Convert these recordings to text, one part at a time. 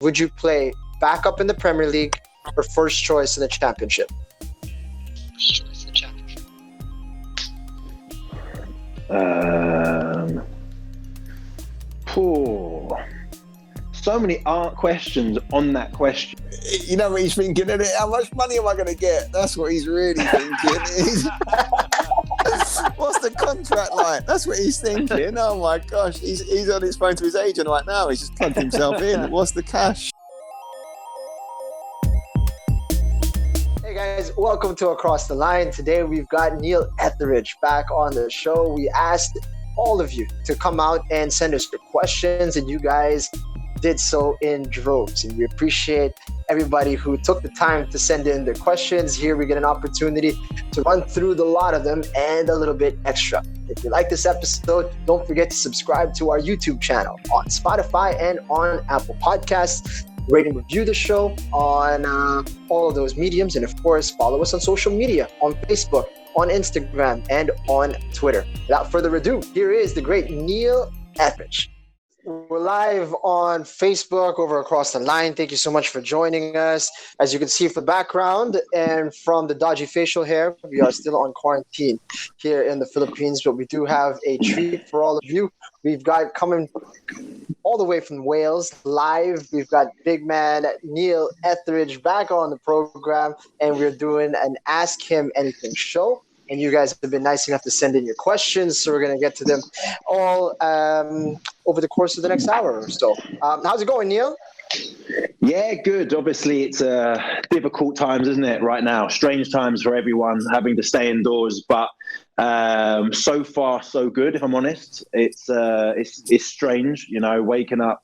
would you play backup in the Premier League or first choice in the Championship? So many questions on that question. You know what he's thinking, isn't it? How much money am I going to get? That's what he's really thinking. What's the contract like? That's what he's thinking. Oh my gosh, he's on his phone to his agent right now. He's just plugged himself in. What's the cash? Hey guys, welcome to Across the Line. Today we've got Neil Etheridge back on the show. We asked all of you to come out and send us your questions, and you guys did so in droves, and we appreciate everybody who took the time to send in their questions. Here we get an opportunity to run through the lot of them and a little bit extra. If you like this episode, don't forget to subscribe to our YouTube channel on Spotify and on Apple Podcasts. Rate and review the show on all of those mediums, and of course follow us on social media, on Facebook, on Instagram, and on Twitter. Without further ado, here is the great Neil Etheridge. We're live on Facebook over Across the Line. Thank you so much for joining us. As you can see from the background and from the dodgy facial hair, we are still on quarantine here in the Philippines, but we do have a treat for all of you. We've got coming all the way from Wales live. We've got big man Neil Etheridge back on the program, and we're doing an Ask Him Anything show. And you guys have been nice enough to send in your questions, so we're going to get to them all over the course of the next hour or so. How's it going, Neil? Yeah, good. Obviously, it's difficult times, isn't it, right now? Strange times for everyone, having to stay indoors. But so far, so good, if I'm honest. It's strange, you know, waking up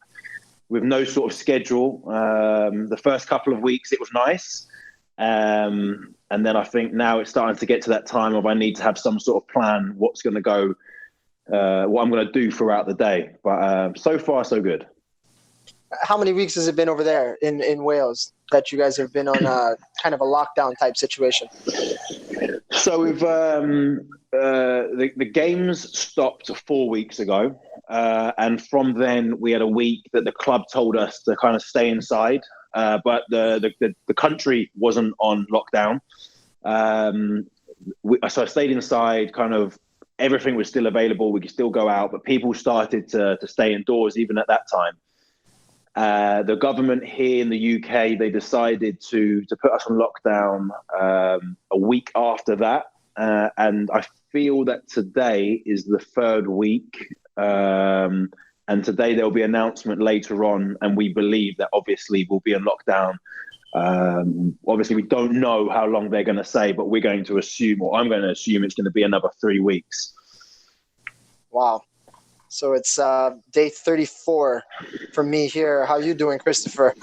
with no sort of schedule. The first couple of weeks, it was nice. And then I think now it's starting to get to that time of I need to have some sort of plan, what's going to go, what I'm going to do throughout the day. But so far, so good. How many weeks has it been over there in Wales that you guys have been on a kind of a lockdown type situation? So we've the games stopped 4 weeks ago. And from then we had a week that the club told us to kind of stay inside. But the country wasn't on lockdown. So I stayed inside, kind of everything was still available. We could still go out, but people started to stay indoors even at that time. The government here in the UK, they decided to put us on lockdown a week after that. And I feel that today is the third week. And today there'll be an announcement later on, and we believe that obviously we'll be in lockdown. Obviously, we don't know how long they're going to say, but we're going to assume, or I'm going to assume, it's going to be another 3 weeks. Wow. So it's day 34 for me here. How are you doing, Christopher?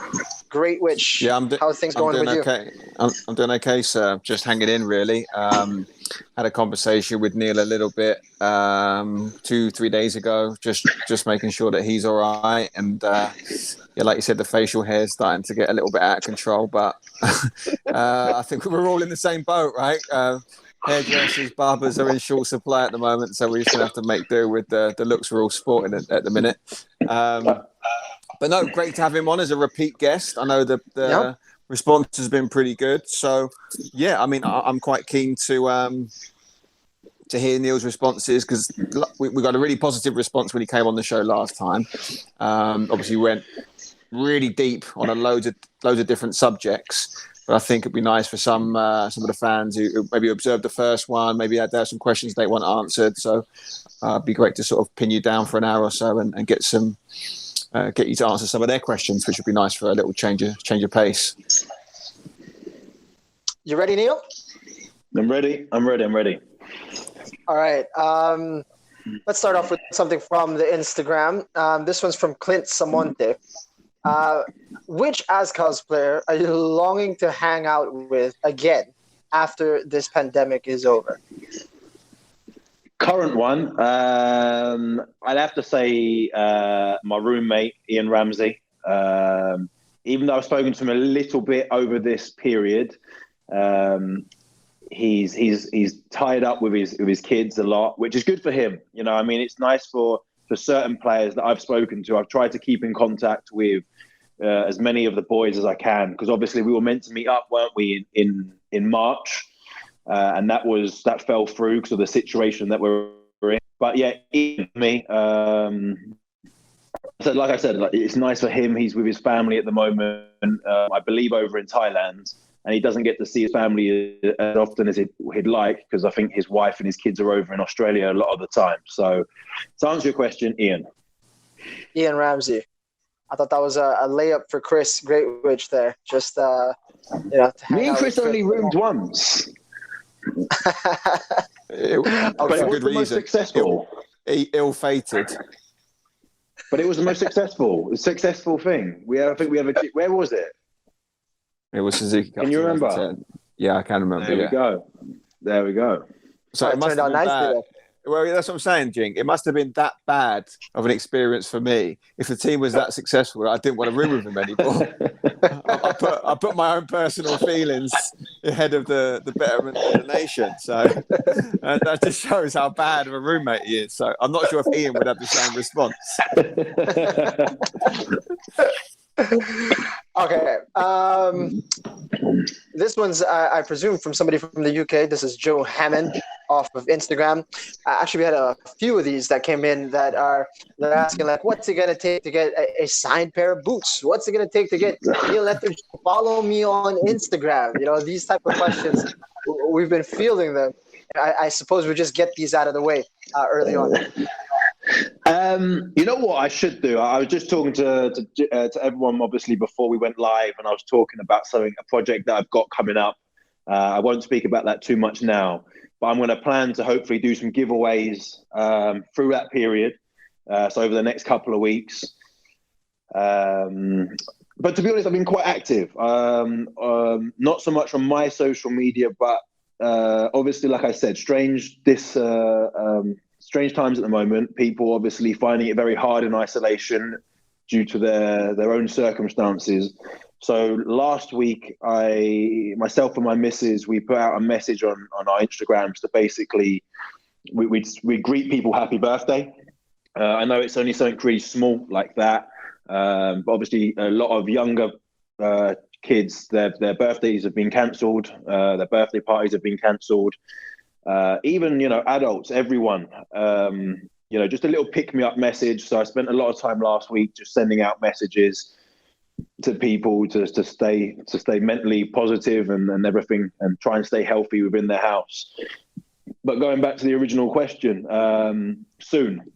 Greatwich. Yeah, how are things going with okay. you? I'm doing okay, sir. Just hanging in, really. Had a conversation with Neil a little bit 2-3 days ago, just making sure that he's all right. And yeah, like you said, the facial hair is starting to get a little bit out of control. But I think we're all in the same boat, right? Hairdressers, barbers are in short supply at the moment, so we're just going to have to make do with the looks we're all sporting at the minute. But no, great to have him on as a repeat guest. I know the response has been pretty good. So, yeah, I mean, I'm quite keen to hear Neil's responses, because we got a really positive response when he came on the show last time. Obviously, we went really deep on a loads of different subjects. But I think it'd be nice for some of the fans who maybe observed the first one, maybe had some questions they want answered. So it'd be great to sort of pin you down for an hour or so and get you to answer some of their questions, which would be nice for a little change of pace. You ready, Neil? I'm ready. All right. Let's start off with something from the Instagram. This one's from Clint Samonte. Which Azkals player are you longing to hang out with again after this pandemic is over? Current one, I'd have to say my roommate, Ian Ramsey. Even though I've spoken to him a little bit over this period, he's tied up with his kids a lot, which is good for him. You know, I mean, it's nice for certain players that I've spoken to. I've tried to keep in contact with as many of the boys as I can, because obviously we were meant to meet up, weren't we, in March, and that fell through because of the situation that we're in. But yeah, me. So like I said, it's nice for him. He's with his family at the moment, I believe over in Thailand, and he doesn't get to see his family as often as he'd like, because I think his wife and his kids are over in Australia a lot of the time. So to answer your question, Ian Ramsey. I thought that was a layup for Chris Greatwich there. Just to me and Chris only roomed once. But it for was good the most reason. successful. Ill-fated. But it was the most successful thing. Where was it? It was Suzuki Cup. Can you remember? 2010. Yeah, I can remember. There we go. So it must have been bad. There. Well, that's what I'm saying, Jing. It must have been that bad of an experience for me. If the team was that successful, I didn't want to room with them anymore. I put my own personal feelings ahead of the betterment of the nation. So that just shows how bad of a roommate he is. So I'm not sure if Ian would have the same response. Okay. This one's, I presume, from somebody from the UK. This is Joe Hammond off of Instagram. Actually, we had a few of these that came in they're asking, like, what's it going to take to get a signed pair of boots? What's it going to take to get Neil Etheridge to follow me on Instagram? These type of questions. We've been fielding them. I suppose we just get these out of the way early on. You know what I should do? I was just talking to everyone, obviously, before we went live, and I was talking about a project that I've got coming up. I won't speak about that too much now, but I'm going to plan to hopefully do some giveaways through that period, so over the next couple of weeks. But to be honest, I've been quite active. Not so much on my social media, but obviously, like I said, strange times at the moment. People obviously finding it very hard in isolation due to their own circumstances. So last week, myself and my missus, we put out a message on our Instagrams to basically we greet people happy birthday. I know it's only something pretty small like that, but obviously a lot of younger kids, their birthdays have been cancelled, their birthday parties have been cancelled. Even adults, everyone, just a little pick-me-up message. So I spent a lot of time last week just sending out messages to people to stay mentally positive and everything, and try and stay healthy within their house. But going back to the original question, soon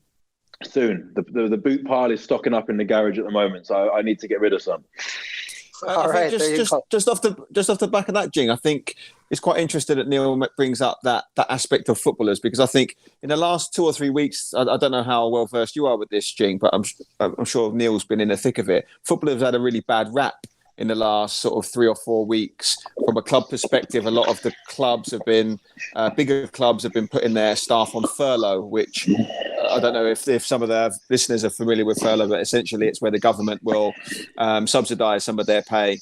the boot pile is stocking up in the garage at the moment, so I need to get rid of some. All right, just off the back of that, Jing, I think it's quite interesting that Neil brings up that aspect of footballers, because I think in the last 2 or 3 weeks, I don't know how well versed you are with this, Jing, but I'm sure Neil's been in the thick of it. Footballers had a really bad rap in the last sort of 3 or 4 weeks. From a club perspective, a lot of the clubs have been bigger clubs have been putting their staff on furlough, which I don't know if some of the listeners are familiar with furlough, but essentially it's where the government will subsidise some of their pay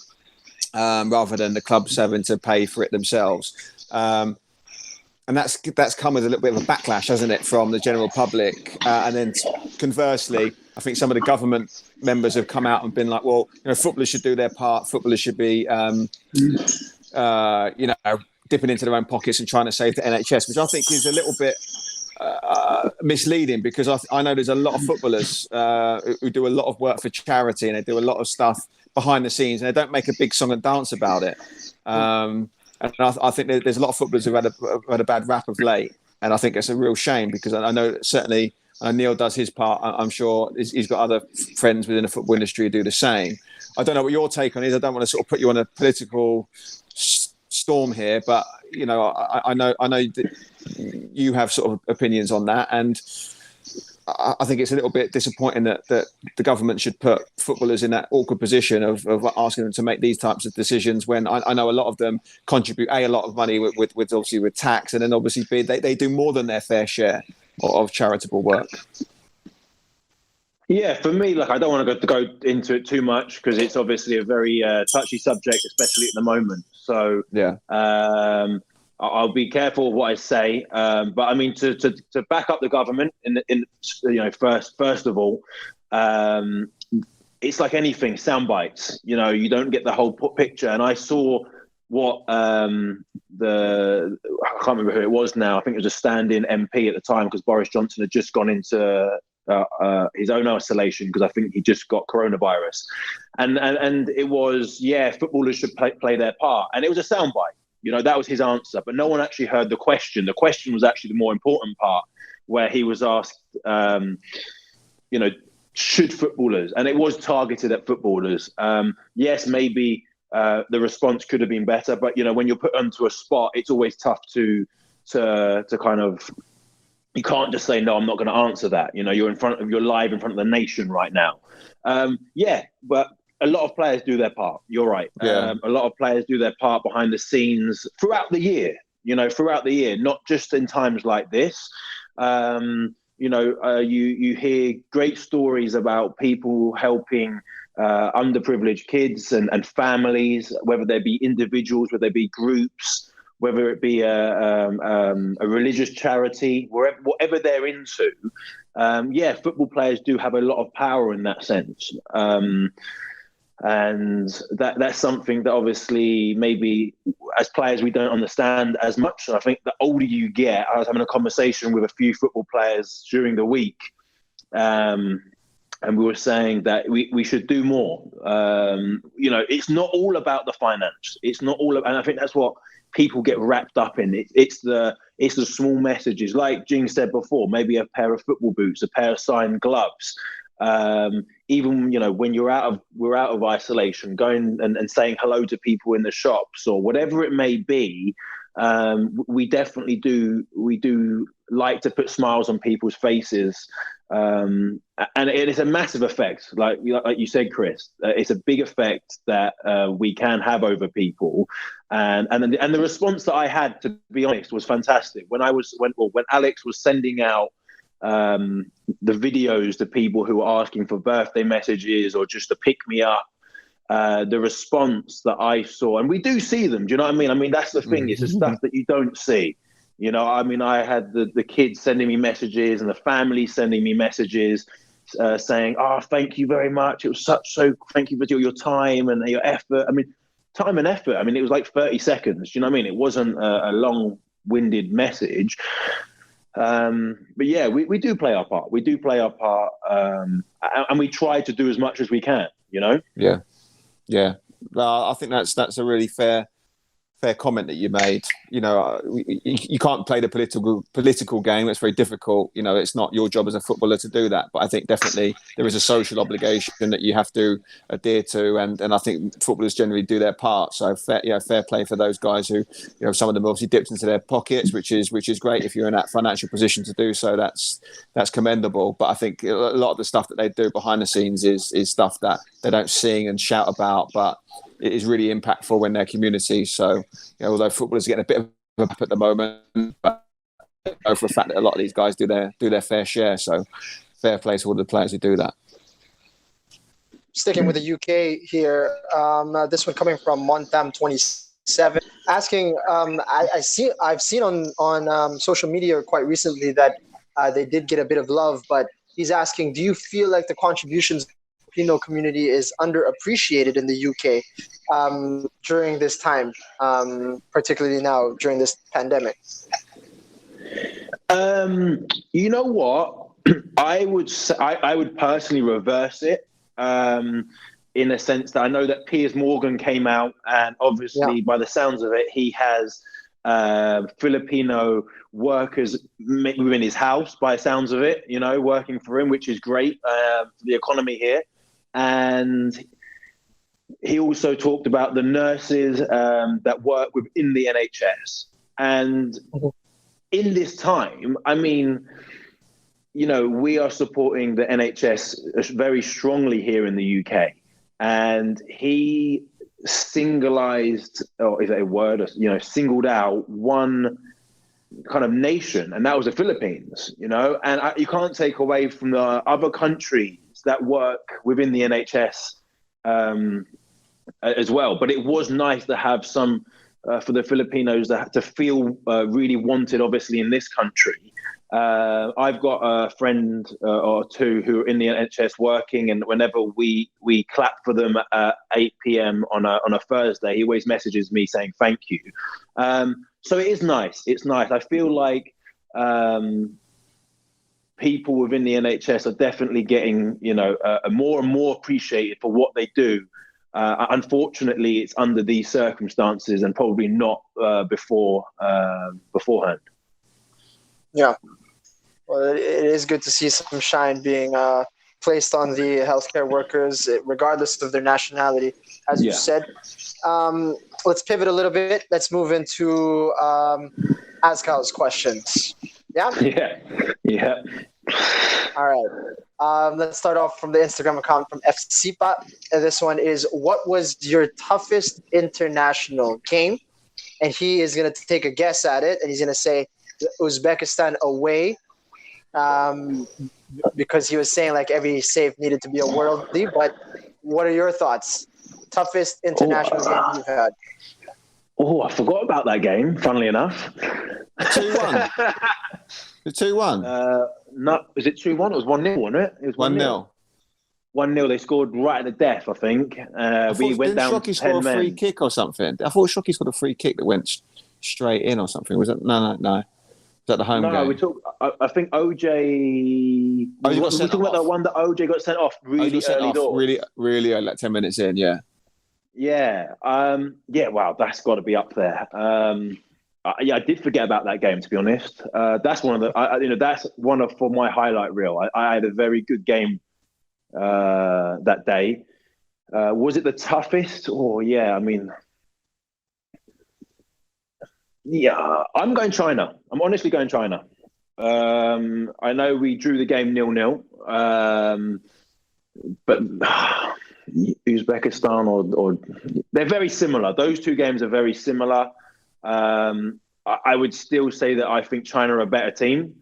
rather than the clubs having to pay for it themselves. And that's come with a little bit of a backlash, hasn't it, from the general public? And then conversely, I think some of the government members have come out and been like, well, footballers should do their part. Footballers should be, dipping into their own pockets and trying to save the NHS, which I think is a little bit misleading, because I know there's a lot of footballers who do a lot of work for charity, and they do a lot of stuff behind the scenes, and they don't make a big song and dance about it. And I think there's a lot of footballers who've had a bad rap of late, and I think it's a real shame, because I know certainly Neil does his part. I'm sure he's got other friends within the football industry who do the same. I don't know what your take on it is. I don't want to sort of put you on a political storm here, but I know that you have sort of opinions on that, and I think it's a little bit disappointing that the government should put footballers in that awkward position of asking them to make these types of decisions, when I know a lot of them contribute a lot of money with obviously with tax, and then obviously B, they do more than their fair share of charitable work. Yeah, for me, I don't want to go into it too much, because it's obviously a very touchy subject, especially at the moment. So yeah, I'll be careful of what I say. But I mean, to back up the government first of all, it's like anything, sound bites. You know, you don't get the whole picture. And I saw what I can't remember who it was now. I think it was a stand-in MP at the time, because Boris Johnson had just gone into his own isolation because I think he just got coronavirus, and it was, footballers should play their part, and it was a soundbite. You know, that was his answer, but no one actually heard the question. The question was actually the more important part, where he was asked, you know, should footballers, and it was targeted at footballers. Yes, maybe the response could have been better, but you know, when you're put onto a spot, it's always tough to kind of, you can't just say, no, I'm not going to answer that. You know, you're live in front of the nation right now. But a lot of players do their part. You're right. Yeah. A lot of players do their part behind the scenes throughout the year, not just in times like this. You hear great stories about people helping underprivileged kids and families, whether they be individuals, whether they be groups, whether it be a religious charity, whatever they're into. Football players do have a lot of power in that sense. And that's something that obviously we as players, we don't understand as much. And I think the older you get, I was having a conversation with a few football players during the week, and we were saying that we should do more. It's not all about the finance. It's not all, and I think that's what people get wrapped up in. It's the small messages, like Jing said before. Maybe a pair of football boots, a pair of signed gloves. Even when we're out of isolation, going and saying hello to people in the shops or whatever it may be. We definitely do. We do like to put smiles on people's faces, and it is a massive effect. Like you said, Chris, it's a big effect that we can have over people, and the response that I had, to be honest, was fantastic. When Alex was sending out the videos to people who were asking for birthday messages or just to pick me up, the response that I saw, and we do see them, do you know what I mean? I mean, that's the thing, it's the stuff that you don't see. You know, I mean, I had the kids sending me messages and the family sending me messages saying, oh, thank you very much. It was thank you for your time and your effort. I mean, time and effort. I mean, it was like 30 seconds. Do you know what I mean? It wasn't a long-winded message. But yeah, we do play our part. We do play our part, and we try to do as much as we can, you know? Yeah. I think that's a really fair comment that you made. You know, you can't play the political game. It's very difficult. You know, it's not your job as a footballer to do that. But I think definitely there is a social obligation that you have to adhere to, and I think footballers generally do their part. So fair play for those guys who, you know, some of them obviously dipped into their pockets, which is great. If you're in that financial position to do so, that's commendable. But I think a lot of the stuff that they do behind the scenes is stuff that they don't sing and shout about, but it is really impactful in their community. So, you know, although footballers are getting a bit of a pop at the moment, but I know for a fact that a lot of these guys do their fair share. So, fair play to all the players who do that. Sticking with the UK here, this one coming from Montam27, asking, I've seen on social media quite recently that they did get a bit of love, but he's asking, do you feel like the contributions Filipino community is underappreciated in the UK during this time, particularly now during this pandemic? You know what? I would personally reverse it, in a sense that I know that Piers Morgan came out, and obviously by the sounds of it, he has Filipino workers within his house, by the sounds of it, you know, working for him, which is great for the economy here. And he also talked about the nurses that work within the NHS. And in this time, I mean, you know, we are supporting the NHS very strongly here in the UK. And he singled out one kind of nation, and that was the Philippines, you know. And you can't take away from the other countries that work within the NHS as well. But it was nice to have some for the Filipinos to feel really wanted, obviously, in this country. I've got a friend or two who are in the NHS working, and whenever we clap for them at 8 p.m. on a Thursday, he always messages me saying thank you. So it is nice. It's nice. I feel like people within the NHS are definitely getting, more and more appreciated for what they do. Unfortunately, it's under these circumstances and probably not beforehand. Yeah. Well, it is good to see some shine being placed on the healthcare workers, regardless of their nationality, as you said. Let's pivot a little bit. Let's move into Azkal's questions. Yeah? Yeah. All right. Let's start off from the Instagram account from FCPA. This one is, what was your toughest international game? And he is going to take a guess at it, and he's going to say Uzbekistan away, because he was saying like every save needed to be a worldly. But what are your thoughts? Toughest international game you've had? Oh, I forgot about that game, funnily enough. 2-1. The 2-1? No, was it 2-1? It was 1-0, wasn't it? It was 1-0. 1-0. They scored right at the death, I think. We went down Shockey score a free kick or something? I thought Shockey scored a free kick that went straight in or something. Was it? No. Was that the home game? No, I think OJ... got we sent talking about off. the one that OJ got sent off really early doors. Really early, like 10 minutes in, yeah. Yeah. Wow, that's got to be up there. I did forget about that game, to be honest. That's one of for my highlight reel. I had a very good game that day. Was it the toughest? Oh, yeah. I mean, yeah, I'm going China. I'm honestly going China. I know we drew the game 0-0, but Uzbekistan or they're very similar. Those two games are very similar. I would still say that I think China are a better team.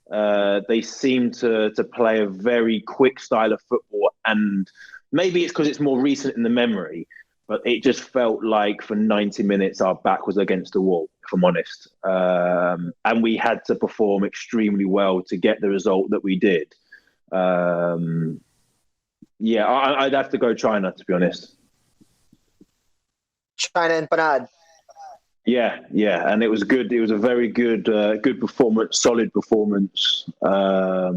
They seem to play a very quick style of football, and maybe it's because it's more recent in the memory, but it just felt like for 90 minutes our back was against the wall, if I'm honest. And we had to perform extremely well to get the result that we did. I'd have to go China, to be honest. China and Panad. Yeah, and it was good. It was a very good performance, solid performance. I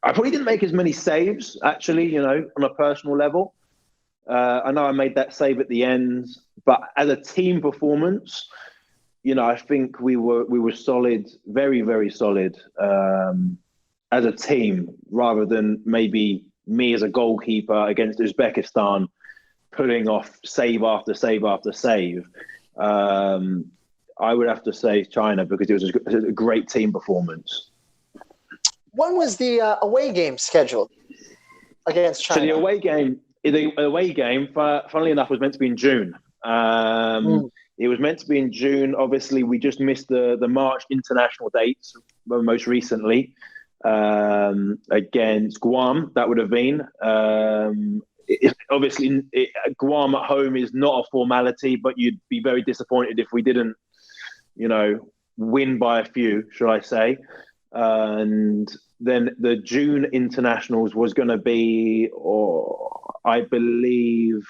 probably didn't make as many saves, actually, on a personal level. I know I made that save at the end, but as a team performance, I think we were solid, very, very solid as a team, rather than maybe me as a goalkeeper against Uzbekistan pulling off save after save after save. I would have to say China, because it was a great team performance. When was the away game scheduled against China? So the away game, funnily enough, was meant to be in June. It was meant to be in June. Obviously, we just missed the March international dates most recently against Guam. That would have been. Obviously, Guam at home is not a formality, but you'd be very disappointed if we didn't, win by a few, shall I say. And then the June internationals was going to be, I believe,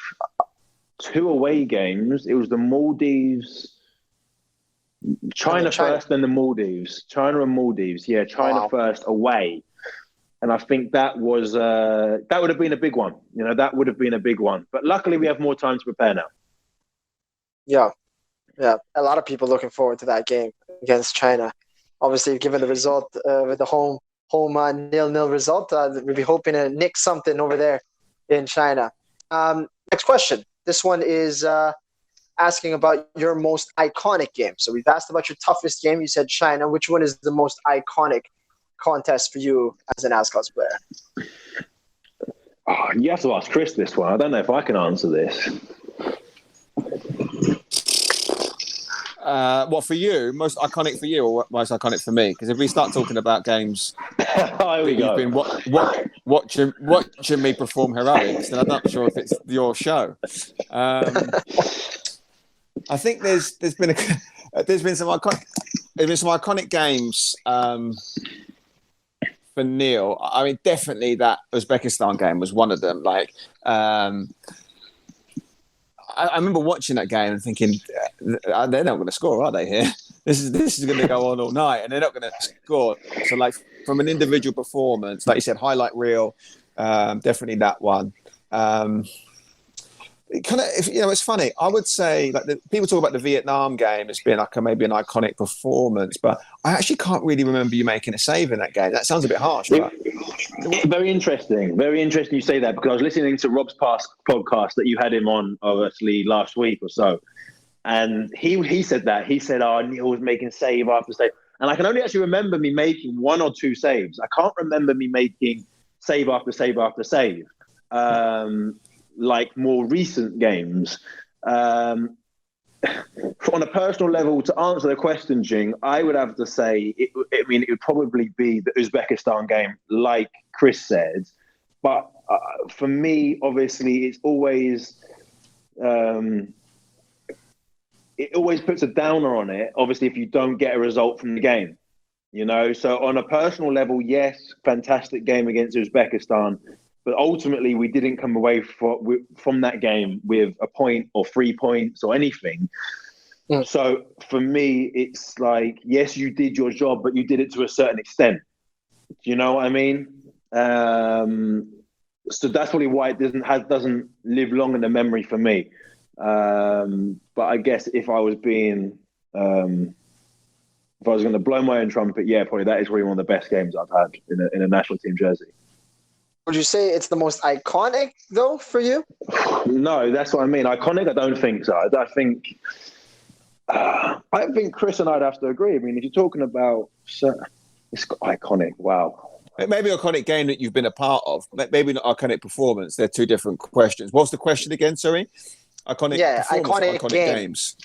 2 away games. It was the Maldives, China first, then the Maldives. China and Maldives. Yeah, China first away. And I think that would have been a big one. That would have been a big one. But luckily, we have more time to prepare now. Yeah. A lot of people looking forward to that game against China. Obviously, given the result with the home 0-0 result, we'll be hoping to nick something over there in China. Next question. This one is asking about your most iconic game. So we've asked about your toughest game. You said China. Which one is the most iconic contest for you as an Azkals player? Oh, you have to ask Chris this one. I don't know if I can answer this. What for you? Most iconic for you, or most iconic for me? Because if we start talking about games you've been watching me perform heroics, then I'm not sure if it's your show. I think there's been some iconic. mean, some iconic games for Neil. I mean, definitely that Uzbekistan game was one of them. Like, I remember watching that game and thinking, they're not going to score, are they? Here, this is going to go on all night, and they're not going to score. So, like, from an individual performance, like you said, highlight reel, definitely that one. Kind of, it's funny. I would say, like, people talk about the Vietnam game as being like maybe an iconic performance, but I actually can't really remember you making a save in that game. That sounds a bit harsh, right? Very interesting. Very interesting you say that, because I was listening to Rob's past podcast that you had him on, obviously, last week or so. And he said that. He said, Neil was making save after save. And I can only actually remember me making one or two saves. I can't remember me making save after save after save. Like more recent games. On a personal level, to answer the question, Jing, I would have to say, it would probably be the Uzbekistan game, like Chris said. But for me, obviously, it's always, it always puts a downer on it, obviously, if you don't get a result from the game. So on a personal level, yes, fantastic game against Uzbekistan. But ultimately, we didn't come away from that game with a point or 3 points or anything. Mm. So for me, it's like, yes, you did your job, but you did it to a certain extent. Do you know what I mean? So that's probably why it doesn't live long in the memory for me. But I guess if I was going to blow my own trumpet, yeah, probably that is probably one of the best games I've had in a national team jersey. Would you say it's the most iconic, though, for you? No, that's what I mean. Iconic, I don't think so. I think Chris and I'd have to agree. I mean, if you're talking about it's iconic, wow. Maybe iconic game that you've been a part of. Maybe not iconic performance. They're two different questions. What's the question again, sorry? Iconic games.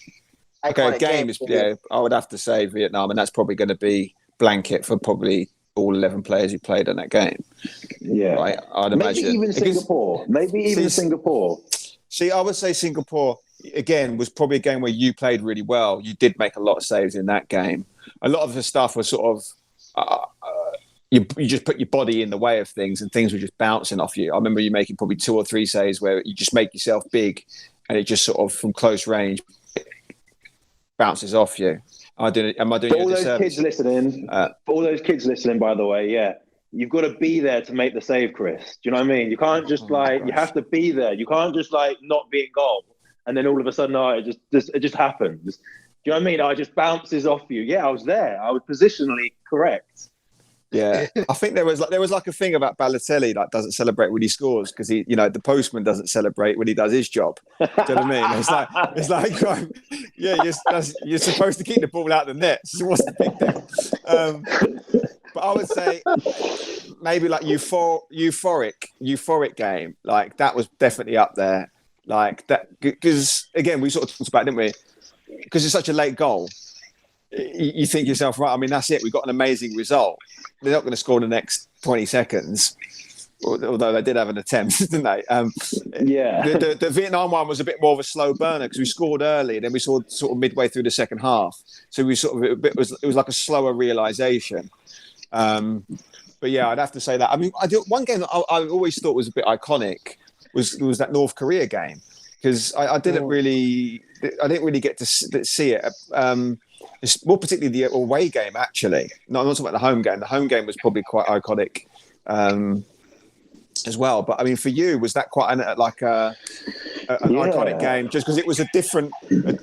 Iconic games. Yeah, I would have to say Vietnam, and that's probably going to be blanket for probably all 11 players who played in that game. Yeah. Right, I'd imagine. Maybe even Singapore. See, I would say Singapore, again, was probably a game where you played really well. You did make a lot of saves in that game. A lot of the stuff was sort of, you just put your body in the way of things and things were just bouncing off you. I remember you making probably 2 or 3 saves where you just make yourself big and it just sort of, from close range, bounces off you. Am I doing for all those kids listening? For all those kids listening, by the way, yeah, you've got to be there to make the save, Chris. Do you know what I mean? You can't just you have to be there. You can't just not be in goal and then all of a sudden, it just happens. Do you know what I mean? It just bounces off you. Yeah, I was there. I was positionally correct. Yeah, I think there was like a thing about Balotelli that doesn't celebrate when he scores because he, the postman doesn't celebrate when he does his job. Do you know what I mean? It's like yeah, you're supposed to keep the ball out of the net. So what's the big deal? But I would say maybe like euphoric game, like that was definitely up there, like that, because again we sort of talked about it, didn't we? Because it's such a late goal. You think yourself, right, I mean, that's it. We got an amazing result. They're not going to score in the next 20 seconds, although they did have an attempt, didn't they? Yeah. The Vietnam one was a bit more of a slow burner because we scored early, and then we saw sort of midway through the second half. So we sort of it was like a slower realization. But yeah, I'd have to say that. I mean, one game that I always thought was a bit iconic was that North Korea game because I didn't really get to see it. It's more particularly the away game, actually. No, I'm not talking about the home game. The home game was probably quite iconic as well. But I mean, for you, was that quite an iconic game? Just because it was a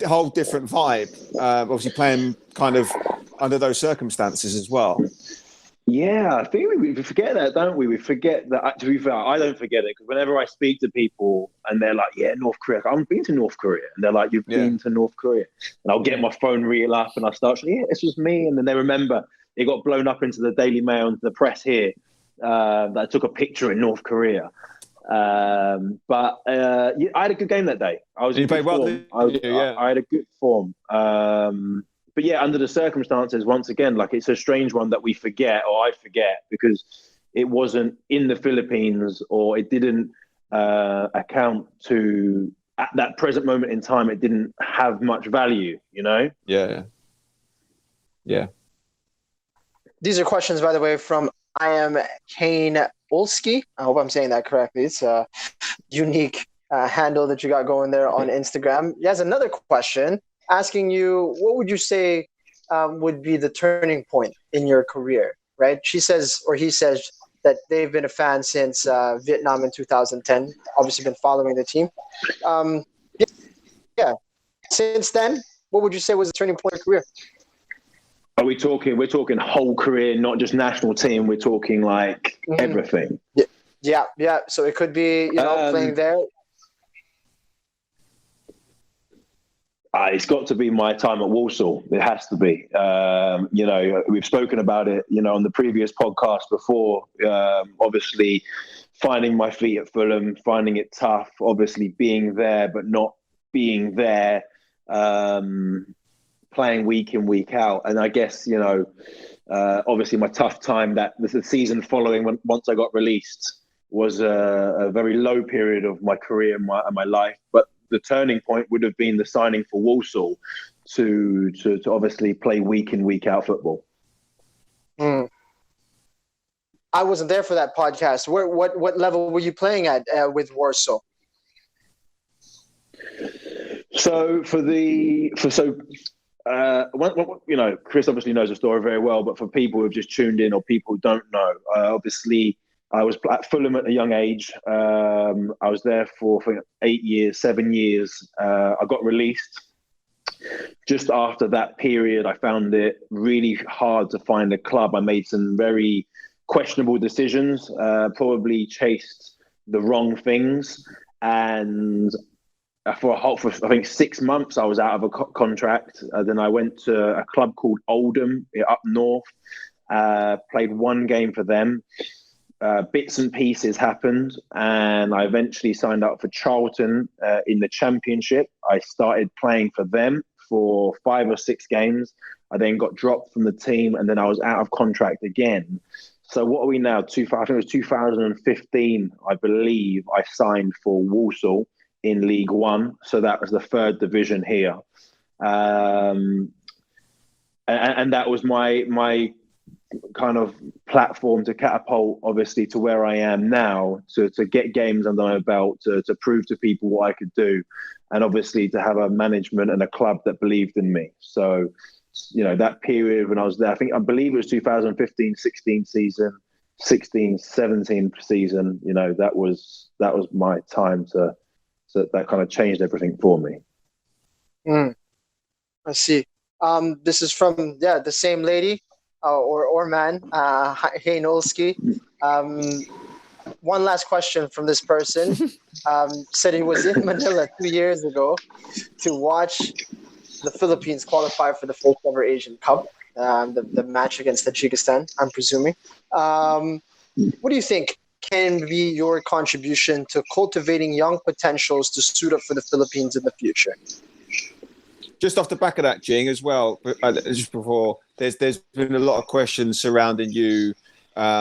whole different vibe. Obviously, playing kind of under those circumstances as well. Yeah, I think we forget that, don't we? We forget that. To be fair, I don't forget it because whenever I speak to people and they're like, "Yeah, North Korea," I've been to North Korea, and they're like, "You've been to North Korea," and I'll get my phone reel up and I start saying, "Yeah, this was me," and then they remember it got blown up into the Daily Mail and the press here that I took a picture in North Korea. But I had a good game that day. I was in good form. I had a good form. But yeah, under the circumstances, once again, like it's a strange one that we forget, or I forget, because it wasn't in the Philippines, or it didn't account to, at that present moment in time, it didn't have much value, Yeah. Yeah. These are questions, by the way, from I am Kane Olski. I hope I'm saying that correctly. It's a unique handle that you got going there on Instagram. He has another question asking you, what would you say would be the turning point in your career, right? She says, or he says, that they've been a fan since Vietnam in 2010, obviously been following the team. Yeah. Since then, what would you say was the turning point in your career? Are we talking? We're talking whole career, not just national team. We're talking like everything. Yeah. So it could be, playing there. It's got to be my time at Walsall. It has to be. We've spoken about it, on the previous podcast before. Obviously, finding my feet at Fulham, finding it tough. Obviously, being there but not being there. Playing week in, week out. And I guess, obviously my tough time that the season following once I got released was a very low period of my career and my life. But the turning point would have been the signing for Walsall to obviously play week in, week out football. I wasn't there for that podcast. What level were you playing at with Warsaw? Chris obviously knows the story very well, but for people who've just tuned in or people who don't know, obviously I was at Fulham at a young age. I was there for 7 years. I got released. Just after that period, I found it really hard to find a club. I made some very questionable decisions, probably chased the wrong things. And for I think 6 months, I was out of a contract. Then I went to a club called Oldham up north, played one game for them. Bits and pieces happened, and I eventually signed up for Charlton in the Championship. I started playing for them for 5 or 6 games. I then got dropped from the team, and then I was out of contract again. So what are we now? I think it was 2015, I believe, I signed for Walsall in League One. So that was the 3rd division here. And that was my kind of platform to catapult, obviously, to where I am now, to get games under my belt, to prove to people what I could do, and obviously to have a management and a club that believed in me. So, that period when I was there, I believe it was 2015-16 season, 16-17 season, that was my time so that kind of changed everything for me. I see. This is from the same lady or man, Hey Nolski. One last question from this person. Said he was in Manila 2 years ago to watch the Philippines qualify for the first ever Asian Cup, the match against Tajikistan, I'm presuming. What do you think can be your contribution to cultivating young potentials to suit up for the Philippines in the future? Just off the back of that, Jing, as well, just before, there's been a lot of questions surrounding you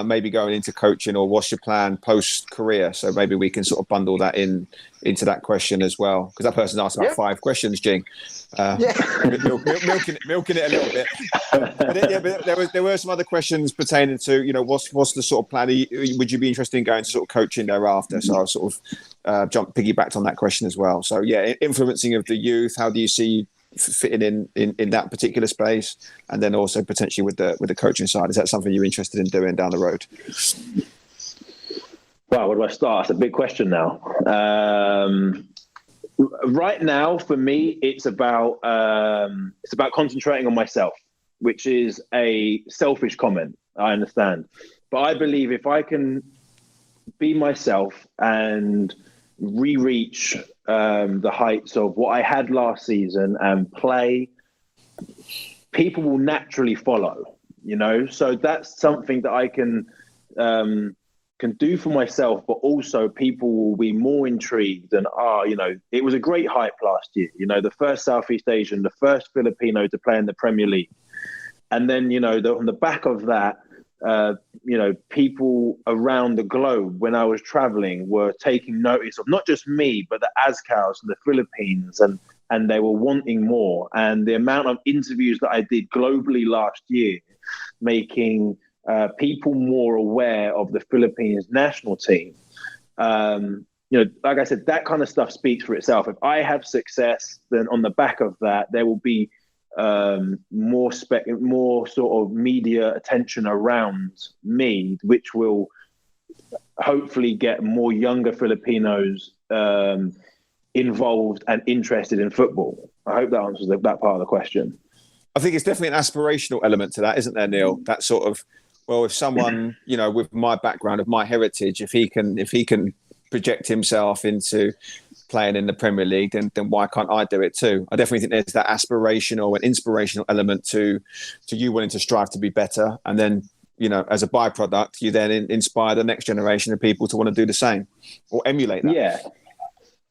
maybe going into coaching, or what's your plan post-career? So maybe we can sort of bundle that into that question as well, because that person asked about 5 questions, Jing. Milking it a little bit. But there were some other questions pertaining to, what's the sort of plan? Would you be interested in going to sort of coaching thereafter? So I'll sort of piggybacked on that question as well. So influencing of the youth, how do you see fitting in that particular space, and then also potentially with the coaching side? Is that something you're interested in doing down the road? Wow, where do I start? It's a big question now. Right now, for me, it's about concentrating on myself, which is a selfish comment. I understand, but I believe if I can be myself and reach the heights of what I had last season and play, people will naturally follow. So that's something that I can do for myself, but also people will be more intrigued and it was a great hype last year, the first Southeast Asian, the first Filipino to play in the Premier League. And then, on the back of that, people around the globe, when I was traveling, were taking notice of not just me, but the Azkals in the Philippines and and they were wanting more. And the amount of interviews that I did globally last year, making people more aware of the Philippines national team. Like I said, that kind of stuff speaks for itself. If I have success, then on the back of that, there will be more sort of media attention around me, which will hopefully get more younger Filipinos involved and interested in football. I hope that answers that part of the question. I think it's definitely an aspirational element to that, isn't there, Neil? That sort of, well, if someone, with my background, of my heritage, if he can project himself into playing in the Premier League, then why can't I do it too? I definitely think there's that aspirational and inspirational element to you wanting to strive to be better. And then, as a byproduct, you then inspire the next generation of people to want to do the same or emulate that. Yeah,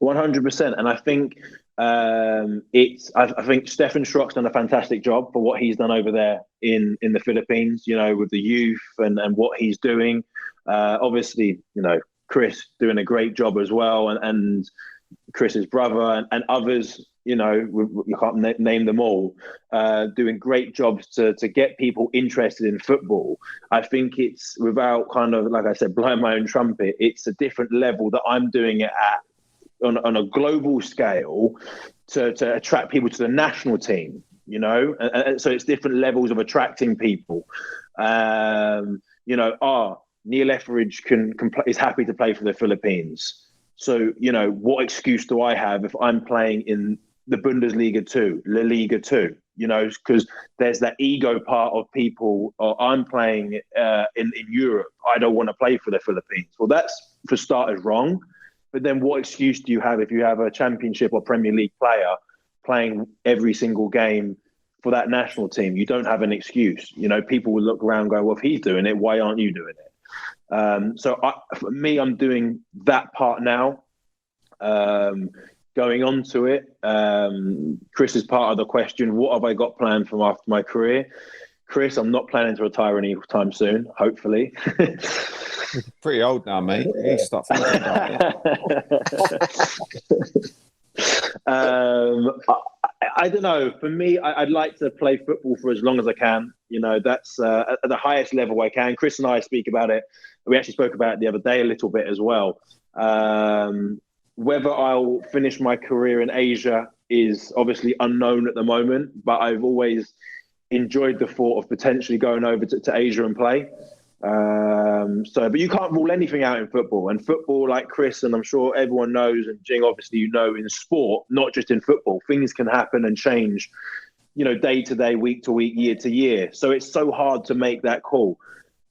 100%. And I think I think Stefan Schrock's done a fantastic job for what he's done over there in the Philippines, with the youth and what he's doing. Obviously, Chris doing a great job as well, and Chris's brother and others, you can't name them all, doing great jobs to get people interested in football. I think it's, without kind of, like I said, blowing my own trumpet, it's a different level that I'm doing it at on a global scale to attract people to the national team, and so it's different levels of attracting people. Neil Etheridge is happy to play for the Philippines. So, what excuse do I have if I'm playing in the Bundesliga 2, La Liga 2, because there's that ego part of people, or I'm playing in Europe, I don't want to play for the Philippines. Well, that's, for starters, wrong. But then what excuse do you have if you have a Championship or Premier League player playing every single game for that national team? You don't have an excuse. People will look around and go, well, if he's doing it, why aren't you doing it? For me, I'm doing that part now. Going on to it, Chris is part of the question. What have I got planned from after my career? Chris, I'm not planning to retire anytime soon, hopefully. You're pretty old now, mate. You need to start thinking about it. I don't know. For me, I'd like to play football for as long as I can. That's at the highest level I can. Chris and I speak about it. We actually spoke about it the other day a little bit as well. Whether I'll finish my career in Asia is obviously unknown at the moment, but I've always enjoyed the thought of potentially going over to Asia and play. But you can't rule anything out in football. And football, like Chris, and I'm sure everyone knows, and Jing, obviously, in sport, not just in football, things can happen and change, day to day, week to week, year to year. So it's so hard to make that call.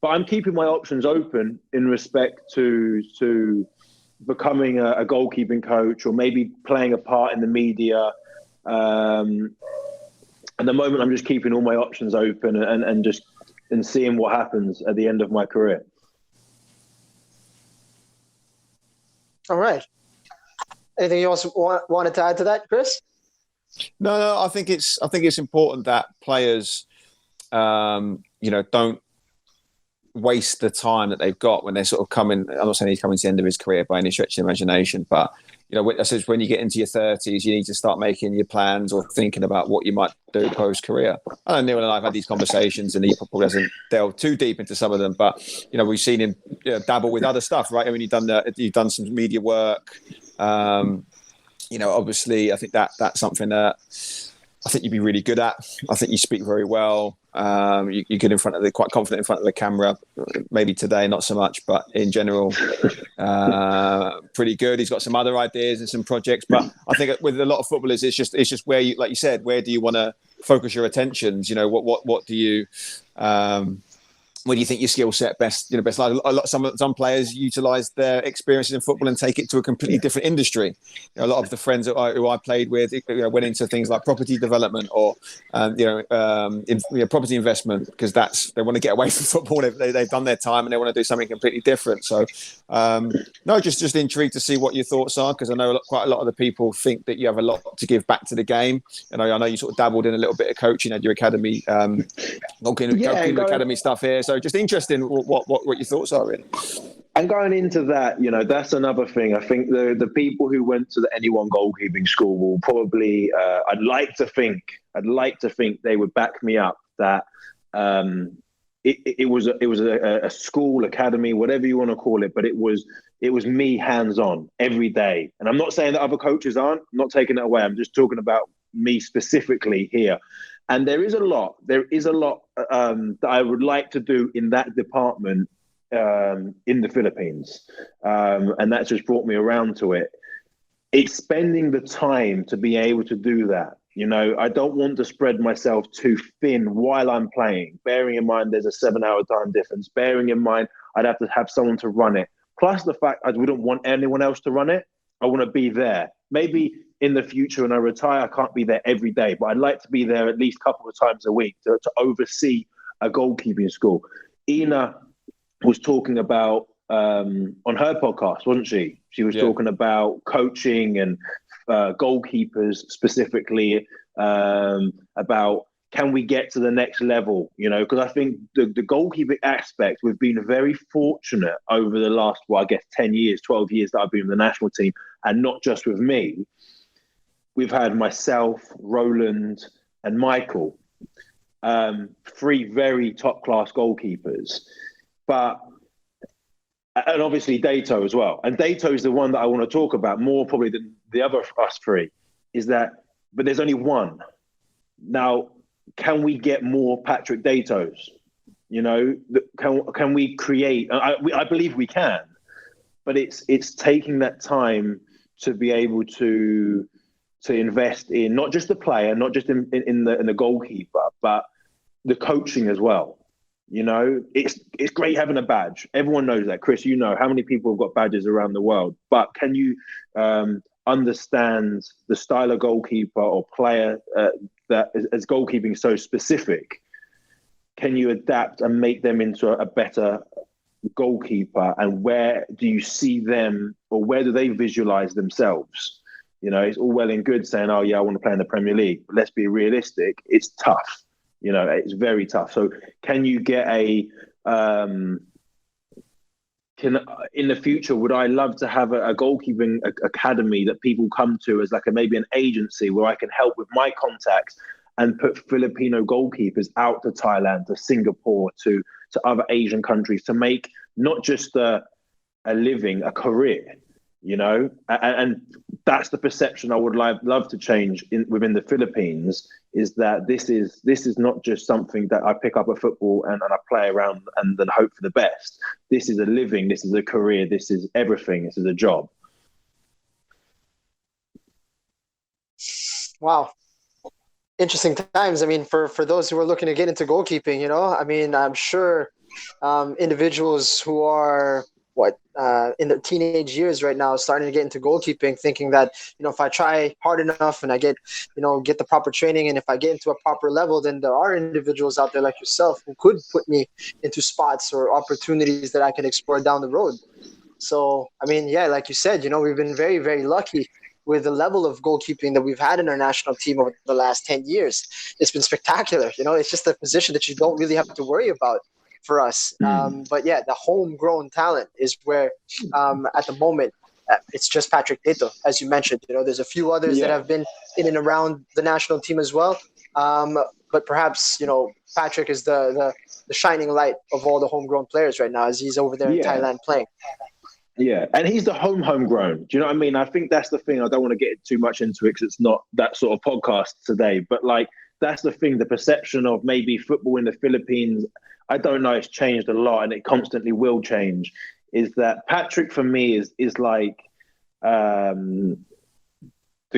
But I'm keeping my options open in respect to becoming a goalkeeping coach, or maybe playing a part in the media. At the moment, I'm just keeping all my options open and seeing what happens at the end of my career. All right. Anything you also wanted to add to that, Chris? No. I think it's important that players, don't waste the time that they've got when they're sort of coming. I'm not saying he's coming to the end of his career by any stretch of the imagination, but I suppose when you get into your 30s, you need to start making your plans or thinking about what you might do post-career. I know Neil and I have had these conversations, and he probably hasn't delved too deep into some of them, but we've seen him dabble with other stuff, right? I mean, you've done some media work. Obviously, I think that's something that I think you'd be really good at. I think you speak very well. You're good quite confident in front of the camera. Maybe today, not so much, but in general, pretty good. He's got some other ideas and some projects, but I think with a lot of footballers, it's just where you, like you said, where do you want to focus your attentions? What do you? Where do you think your skill set best? Some players utilize their experiences in football and take it to a completely different industry. A lot of the friends who I played with went into things like property development or property investment, because they want to get away from football. They've done their time and they want to do something completely different. So just intrigued to see what your thoughts are, because I know quite a lot of the people think that you have a lot to give back to the game. And I know you sort of dabbled in a little bit of coaching at your academy, academy stuff here. So just interesting what your thoughts are, really. And going into that, that's another thing. I think the people who went to the anyone goalkeeping school will probably, I'd like to think they would back me up that it was a school, academy, whatever you want to call it, but it was me hands on every day. And I'm not saying that other coaches aren't. I'm not taking it away. I'm just talking about me specifically here. And there is a lot that I would like to do in that department in the Philippines. And that's just brought me around to it. It's spending the time to be able to do that. I don't want to spread myself too thin while I'm playing, bearing in mind there's a 7-hour time difference, bearing in mind I'd have to have someone to run it. Plus the fact I wouldn't want anyone else to run it. I want to be there. Maybe in the future when I retire, I can't be there every day, but I'd like to be there at least a couple of times a week to oversee a goalkeeping school. Ina was talking about on her podcast, wasn't she? She was talking about coaching and goalkeepers specifically, about can we get to the next level? Because I think the goalkeeping aspect, we've been very fortunate over the last, 10 years, 12 years that I've been in the national team, and not just with me. We've had myself, Roland, and Michael, 3 very top-class goalkeepers. And obviously Dato as well. And Dato is the one that I want to talk about more probably than the other of us 3, but there's only one. Now, can we get more Patrick Datos? Can we create? I believe we can, but it's taking that time to be able to invest in not just the player, not just in the goalkeeper, but the coaching as well. It's great having a badge. Everyone knows that. Chris, how many people have got badges around the world, but can you understand the style of goalkeeper or player that as goalkeeping so specific? Can you adapt and make them into a better goalkeeper? And where do you see them, or where do they visualize themselves? It's all well and good saying, oh yeah, I want to play in the Premier League, but let's be realistic. It's tough. It's very tough. So can you get in the future, would I love to have a goalkeeping academy that people come to as maybe an agency where I can help with my contacts and put Filipino goalkeepers out to Thailand, to Singapore, to other Asian countries, to make not just a living, a career, and that's the perception I would love to change within the Philippines, is that this is not just something that I pick up a football and I play around and then hope for the best. This is a living, this is a career, this is everything, this is a job. Wow. Interesting times. I mean, for those who are looking to get into goalkeeping, I'm sure individuals who are in their teenage years right now, starting to get into goalkeeping, thinking that, if I try hard enough and I get the proper training, and if I get into a proper level, then there are individuals out there like yourself who could put me into spots or opportunities that I can explore down the road. So, like you said, we've been very, very lucky with the level of goalkeeping that we've had in our national team over the last 10 years. It's been spectacular. It's just a position that you don't really have to worry about for us. But yeah, the homegrown talent is where at the moment it's just Patrick Dato, as you mentioned. There's a few others that have been in and around the national team as well. But perhaps, Patrick is the shining light of all the homegrown players right now, as he's over there in Thailand playing. Yeah, and he's the homegrown. Do you know what I mean? I think that's the thing. I don't want to get too much into it because it's not that sort of podcast today. But that's the thing, the perception of maybe football in the Philippines, I don't know, it's changed a lot and it constantly will change, is that Patrick for me is like the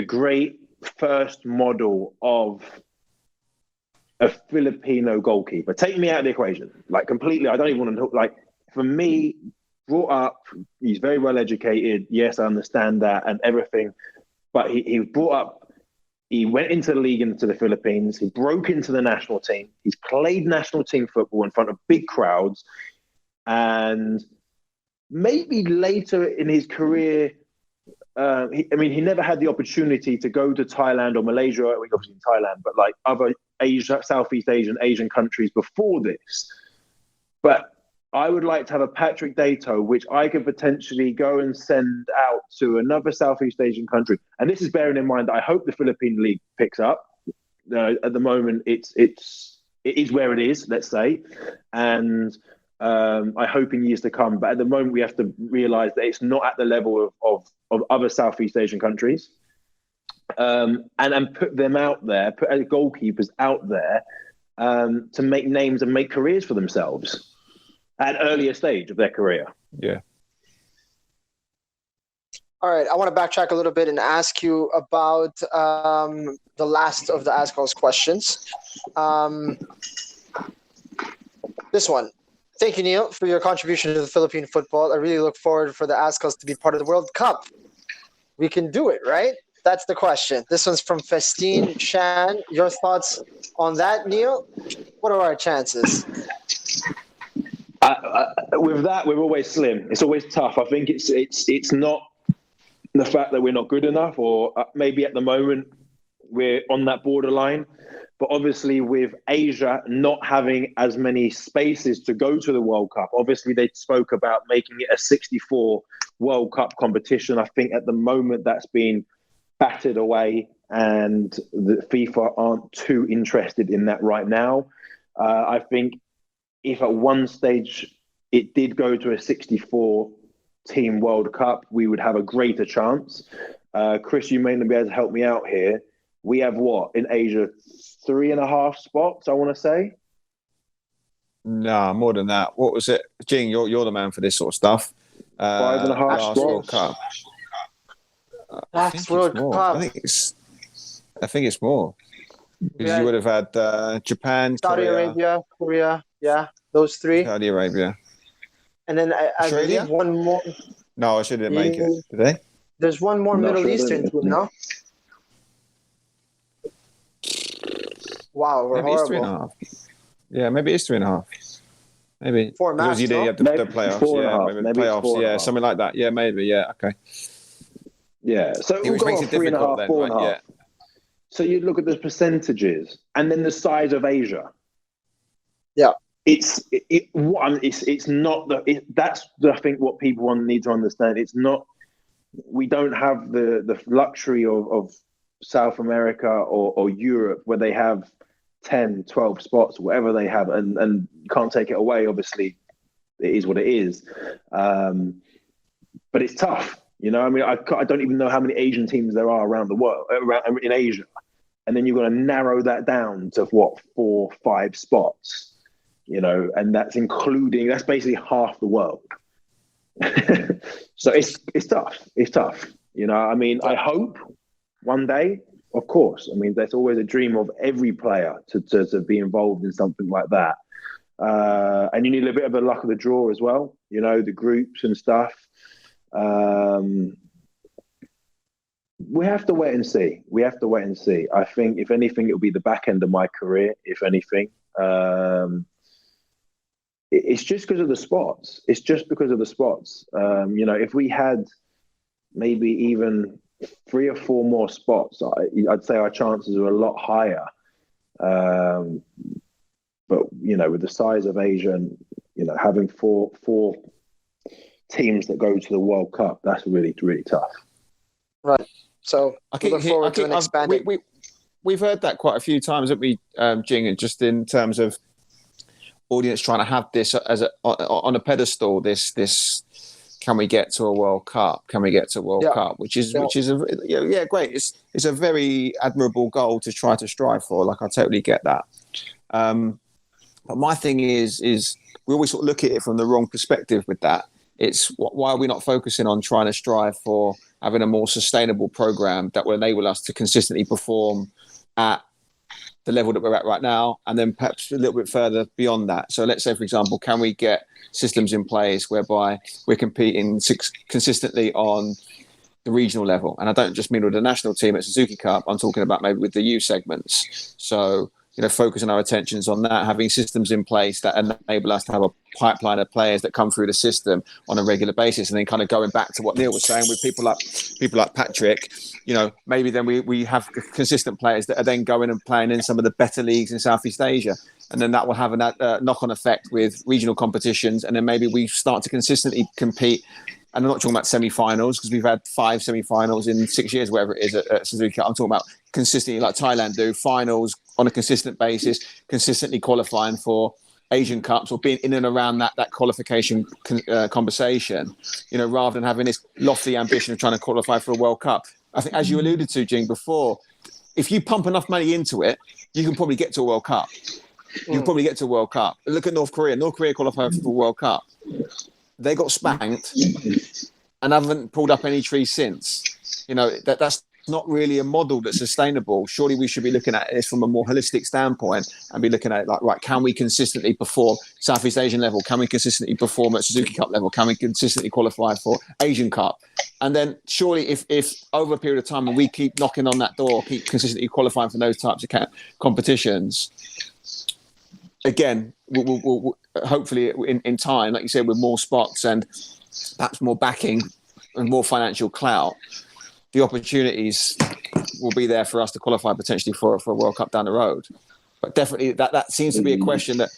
great first model of a Filipino goalkeeper. Take me out of the equation, completely. I don't even want to talk, for me, brought up, he's very well educated. Yes, I understand that and everything. But he brought up, he went into the league into the Philippines. He broke into the national team. He's played national team football in front of big crowds. And maybe later in his career, he never had the opportunity to go to Thailand or Malaysia, obviously in Thailand, but other Southeast Asian countries before this. But I would like to have a Patrick Dato, which I could potentially go and send out to another Southeast Asian country. And this is bearing in mind that I hope the Philippine League picks up. At the moment, it is where it is, let's say, and I hope in years to come. But at the moment, we have to realise that it's not at the level of other Southeast Asian countries, and put them out there, put goalkeepers out there to make names and make careers for themselves at an earlier stage of their career. Yeah. All right, I want to backtrack a little bit and ask you about the last of the Azkals questions. This one. Thank you, Neil, for your contribution to the Philippine football. I really look forward for the Azkals to be part of the World Cup. We can do it, right? That's the question. This one's from Festine Shan. Your thoughts on that, Neil? What are our chances? With that, we're always slim. It's always tough. I think it's not the fact that we're not good enough, or maybe at the moment we're on that borderline. But obviously with Asia not having as many spaces to go to the World Cup, obviously they spoke about making it a 64 World Cup competition. I think at the moment that's been battered away, and the FIFA aren't too interested in that right now. I think if at one stage it did go to a 64 team World Cup, we would have a greater chance. Chris, you may not be able to help me out here. We have what in Asia? 3.5 spots, I want to say. No, more than that. What was it? Jing, you're the man for this sort of stuff. 5.5 spots. World Cup. Last World Cup. I think it's more. Because you would have had Japan, Saudi Arabia, Korea. Yeah, those three. Saudi Arabia. And then I believe one more. No, Australia didn't make it. Did they? There's one more Middle Eastern team, no? Wow, we're maybe horrible. It's 3.5. Yeah, maybe it's 3.5. Maybe 4 max, because you have the playoffs. Maybe playoffs. Yeah, something like that. Yeah, maybe. Yeah, okay. Yeah, so we'll which go makes on it difficult 3.5, then, 4.5. right? Yeah. So you look at the percentages, and then the size of Asia. Yeah, it's not that's I think what people need to understand. It's not. We don't have the luxury of South America or Europe where they have 10, 12 spots, whatever they have, and you can't take it away. Obviously, it is what it is. But it's tough. You know, I mean, I don't even know how many Asian teams there are around the world, in Asia. And then you've got to narrow that down to 4, 5 spots, you know, and that's basically half the world. So it's tough. It's tough. You know, I mean, I hope one day, of course, I mean, there's always a dream of every player to be involved in something like that. And you need a bit of the luck of the draw as well, you know, the groups and stuff. We have to wait and see. I think, if anything, it'll be the back end of my career, if anything. It's just because of the spots. You know, if we had maybe even 3 or 4 more spots, I'd say our chances are a lot higher. But, you know, with the size of Asia and, you know, having four teams that go to the World Cup, that's really, really tough. Right. So look forward to an expanded. We've heard that quite a few times, haven't we, Jing? And just in terms of audience trying to have this on a pedestal. This can we get to a World Cup? Can we get to a World Cup? Which is great. It's a very admirable goal to try to strive for. Like, I totally get that. But my thing is we always sort of look at it from the wrong perspective with that. It's why are we not focusing on trying to strive for having a more sustainable program that will enable us to consistently perform at the level that we're at right now, and then perhaps a little bit further beyond that. So let's say, for example, can we get systems in place whereby we're competing consistently on the regional level? And I don't just mean with the national team at Suzuki Cup. I'm talking about maybe with the youth segments. So, focusing our attentions on that, having systems in place that enable us to have a pipeline of players that come through the system on a regular basis, and then kind of going back to what Neil was saying with people like Patrick, maybe then we have consistent players that are then going and playing in some of the better leagues in Southeast Asia, and then that will have a knock-on effect with regional competitions, and then maybe we start to consistently compete. And I'm not talking about semi-finals, because we've had 5 semi-finals in 6 years, whatever it is at Suzuki. I'm talking about consistently, like Thailand do, finals on a consistent basis, consistently qualifying for Asian Cups or being in and around that qualification conversation, rather than having this lofty ambition of trying to qualify for a World Cup. I think, as you alluded to, Jing, before, if you pump enough money into it, you can probably get to a World Cup. You can probably get to a World Cup. Look at North Korea. North Korea qualified for the World Cup. They got spanked and haven't pulled up any trees since. That's not really a model that's sustainable. Surely we should be looking at this from a more holistic standpoint and be looking at it like, right, can we consistently perform Southeast Asian level? Can we consistently perform at Suzuki Cup level? Can we consistently qualify for Asian Cup? And then surely if over a period of time and we keep knocking on that door, keep consistently qualifying for those types of competitions, again, we'll hopefully in time, like you said, with more spots and perhaps more backing and more financial clout, the opportunities will be there for us to qualify potentially for a World Cup down the road. But definitely that seems to be a question that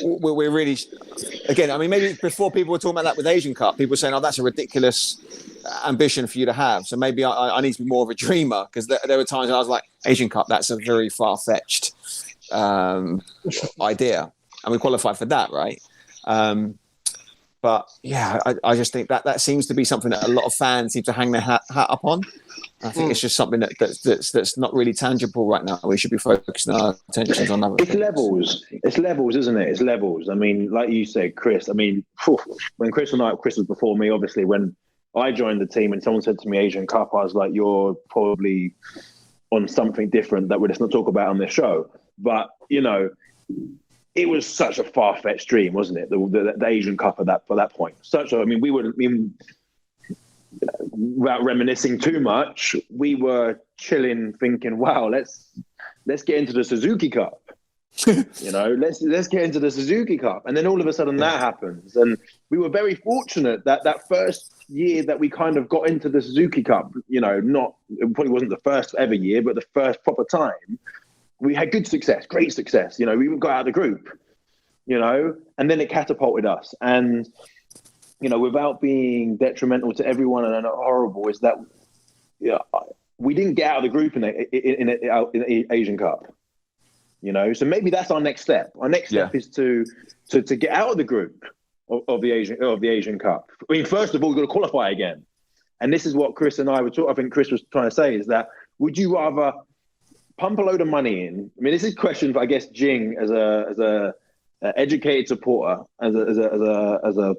we're really, again, I mean, maybe before people were talking about that with Asian Cup, people were saying, that's a ridiculous ambition for you to have. So maybe I need to be more of a dreamer, because there were times when I was like, Asian Cup, that's a very far-fetched idea, and we qualified for that, right? But yeah, I just think that seems to be something that a lot of fans seem to hang their hat up on. I think it's just something that's not really tangible right now. We should be focusing our attentions on other things. It's levels, isn't it? It's levels. I mean, like you said, Chris, I mean, when Chris was before me, obviously, when I joined the team and someone said to me Asian Cup, I was like, you're probably on something different that let's not talk about on this show. But, it was such a far-fetched dream, wasn't it? The Asian Cup for that point. Without reminiscing too much, we were chilling, thinking, "Wow, let's get into the Suzuki Cup." Let's get into the Suzuki Cup, and then all of a sudden that happens, and we were very fortunate that first year that we kind of got into the Suzuki Cup. It probably wasn't the first ever year, but the first proper time. We had good success, great success. We got out of the group, and then it catapulted us. And, without being detrimental to everyone and horrible, is that we didn't get out of the group in the Asian Cup. So maybe that's our next step. Our next step is to get out of the group of the Asian Cup. I mean, first of all, we've got to qualify again. And this is what Chris and I were talking. I think Chris was trying to say is that would you rather pump a load of money in? I mean, this is a question for, I guess, Jing as a educated supporter, as a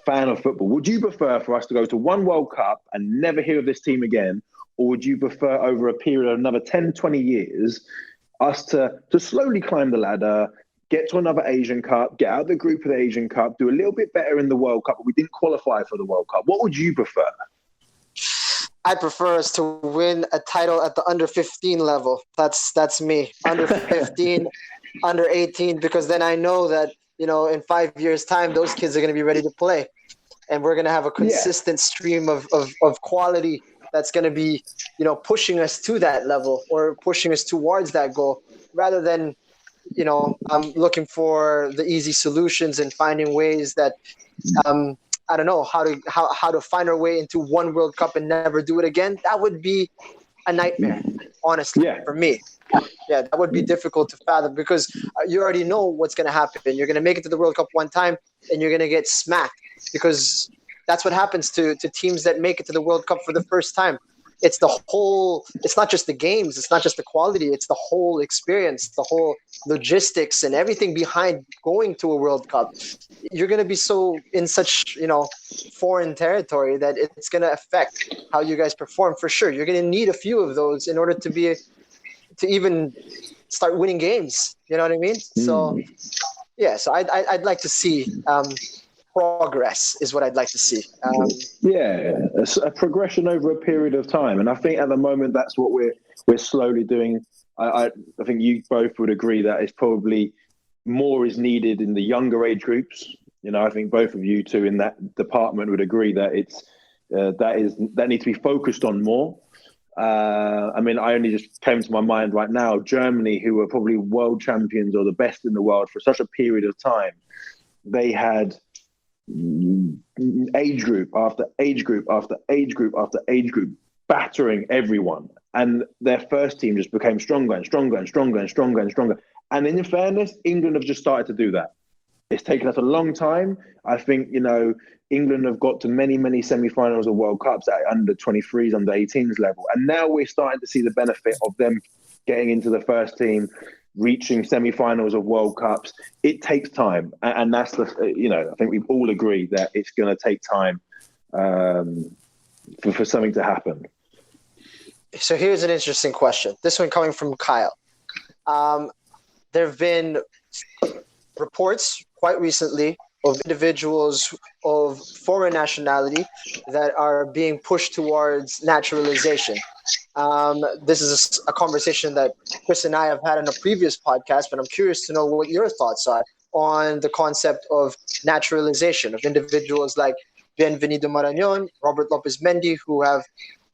fan of football. Would you prefer for us to go to one World Cup and never hear of this team again, or would you prefer over a period of another 10, 20 years us to slowly climb the ladder, get to another Asian Cup, get out of the group of the Asian Cup, do a little bit better in the World Cup, but we didn't qualify for the World Cup? What would you prefer? I prefer us to win a title at the under 15 level. That's me. Under 15, under 18, because then I know that, in 5 years' time, those kids are going to be ready to play. And we're going to have a consistent stream of quality that's going to be, pushing us to that level or pushing us towards that goal, rather than, I'm looking for the easy solutions and finding ways that I don't know how to find our way into one World Cup and never do it again. That would be a nightmare, honestly, for me. Yeah, that would be difficult to fathom, because you already know what's going to happen. You're going to make it to the World Cup one time and you're going to get smacked, because that's what happens to teams that make it to the World Cup for the first time. It's not just the games, it's not just the quality, it's the whole experience, the whole logistics and everything behind going to a World Cup. You're going to be in such, foreign territory that it's going to affect how you guys perform for sure. You're going to need a few of those in order to even start winning games. You know what I mean? So I'd like to see progress is what I'd like to see. A progression over a period of time, and I think at the moment that's what we're slowly doing I think you both would agree that it's probably more is needed in the younger age groups. I think both of you two in that department would agree that it's that needs to be focused on more. I only just came to my mind right now, Germany, who were probably world champions or the best in the world for such a period of time. They had age group after age group after age group after age group battering everyone. And their first team just became stronger and stronger and stronger and stronger and stronger. And in fairness, England have just started to do that. It's taken us a long time. I think, England have got to many, many semi-finals of World Cups at under 23s, under 18s level. And now we're starting to see the benefit of them getting into the first team, reaching semi-finals of World Cups. It takes time. And that's I think we all agree that it's going to take time for something to happen. So here's an interesting question. This one coming from Kyle. There have been reports quite recently of individuals of foreign nationality that are being pushed towards naturalization. This is a conversation that Chris and I have had on a previous podcast, but I'm curious to know what your thoughts are on the concept of naturalization of individuals like Bienvenido Marañón, Robert Lopez Mendy, who have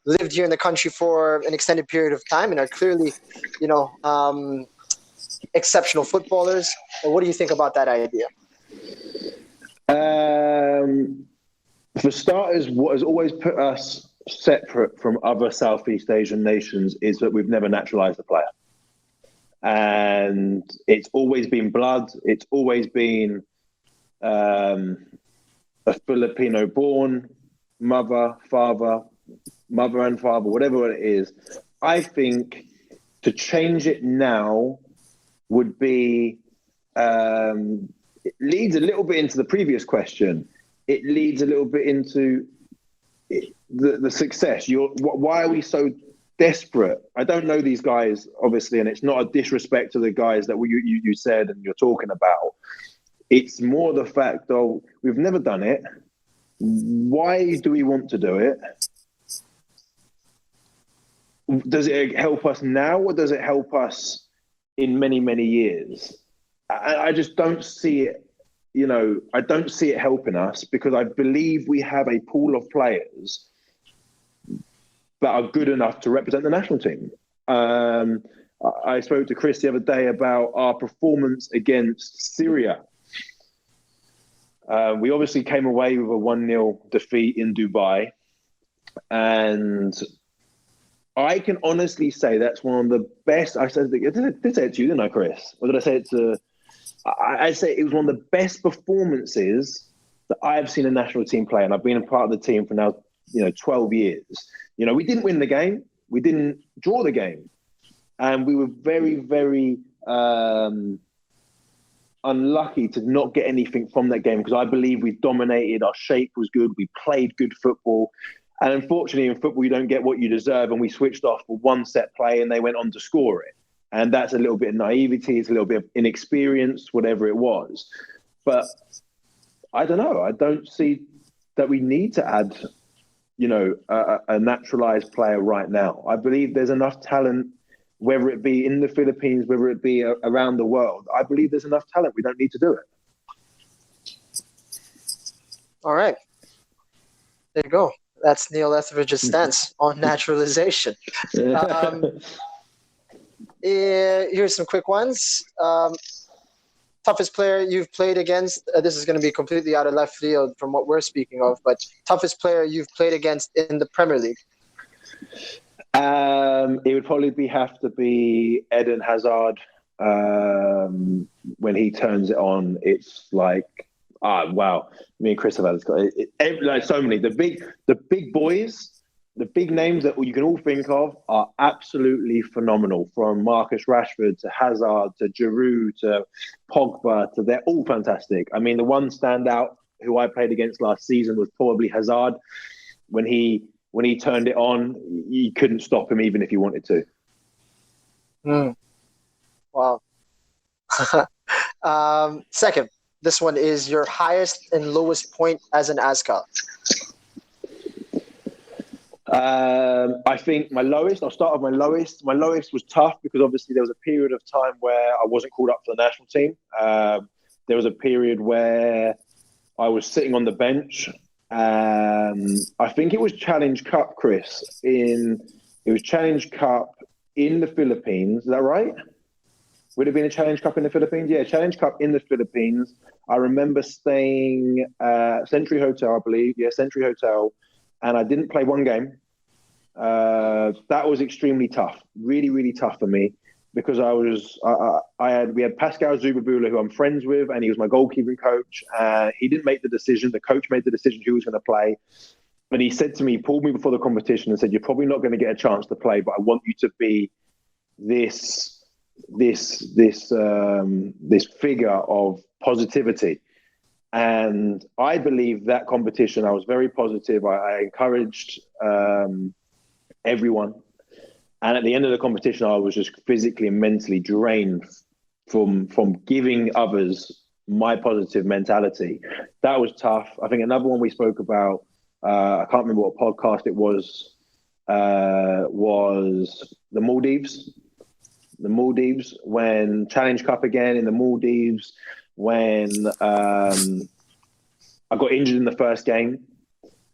lived here in the country for an extended period of time and are clearly, exceptional footballers. What do you think about that idea? For starters, what has always put us separate from other Southeast Asian nations is that we've never naturalized a player. And it's always been blood. It's always been a Filipino-born mother and father, whatever it is. I think to change it now would be, it leads a little bit into the previous question. It leads a little bit into the success. Why are we so desperate? I don't know these guys, obviously, and it's not a disrespect to the guys that you said and you're talking about. It's more the fact of we've never done it. Why do we want to do it? Does it help us now or does it help us in many, many years? I just don't see it, I don't see it helping us because I believe we have a pool of players that are good enough to represent the national team. I spoke to Chris the other day about our performance against Syria. We obviously came away with a 1-0 defeat in Dubai. And I can honestly say that's one of the best. I did say it to you, didn't I, Chris? Or did I say it to... I say it was one of the best performances that I've seen a national team play. And I've been a part of the team for now, 12 years. We didn't win the game. We didn't draw the game. And we were very, very unlucky to not get anything from that game because I believe we dominated. Our shape was good. We played good football. And unfortunately, in football, you don't get what you deserve. And we switched off for one set play and they went on to score it. And that's a little bit of naivety. It's a little bit of inexperience, whatever it was. But I don't know. I don't see that we need to add, a naturalized player right now. I believe there's enough talent, whether it be in the Philippines, whether it be around the world. I believe there's enough talent. We don't need to do it. All right. There you go. That's Neil Etheridge's stance on naturalization. Here's some quick ones. Toughest player you've played against. This is going to be completely out of left field from what we're speaking of, but toughest player you've played against in the Premier League. It would probably have to be Eden Hazard. When he turns it on, it's like, wow. Me and Chris have had this. Like so many. The big boys, the big names that you can all think of are absolutely phenomenal. From Marcus Rashford to Hazard to Giroud to Pogba they're all fantastic. I mean, the one standout who I played against last season was probably Hazard. When he turned it on, you couldn't stop him even if you wanted to. Wow. Second, this one is your highest and lowest point as an Azkal. I think my lowest. I'll start with my lowest. My lowest was tough because obviously there was a period of time where I wasn't called up for the national team. There was a period where I was sitting on the bench. I think it was Challenge Cup, Chris. It was Challenge Cup in the Philippines. Is that right? Would it have been a Challenge Cup in the Philippines? Yeah, Challenge Cup in the Philippines. I remember staying Century Hotel, I believe. Yeah, Century Hotel. And I didn't play one game. That was extremely tough. Really, really tough for me because we had Pascal Zubabula, who I'm friends with, and he was my goalkeeping coach. He didn't make the decision. The coach made the decision who was going to play. But he said to me, he pulled me before the competition and said, "You're probably not going to get a chance to play, but I want you to be this figure of positivity." And I believe that competition, I was very positive. I encouraged everyone. And at the end of the competition, I was just physically and mentally drained from giving others my positive mentality. That was tough. I think another one we spoke about, I can't remember what podcast it was the Maldives. The Maldives, when Challenge Cup again in the Maldives, when I got injured in the first game,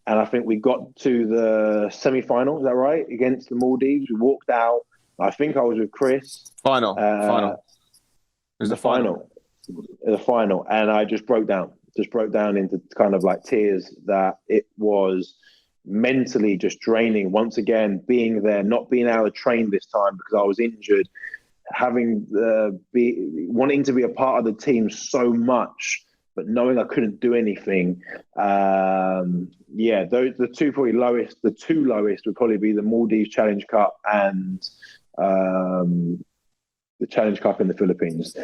and I think we got to the semi-final. Is that right? Against the Maldives, we walked out. I think I was with Chris. Final. It was the final. The final, and I just broke down. Into kind of like tears. That it was mentally just draining. Once again, being there, not being able to train this time because I was injured. Wanting to be a part of the team so much, but knowing I couldn't do anything. The two lowest would probably be the Maldives Challenge Cup and the Challenge Cup in the Philippines.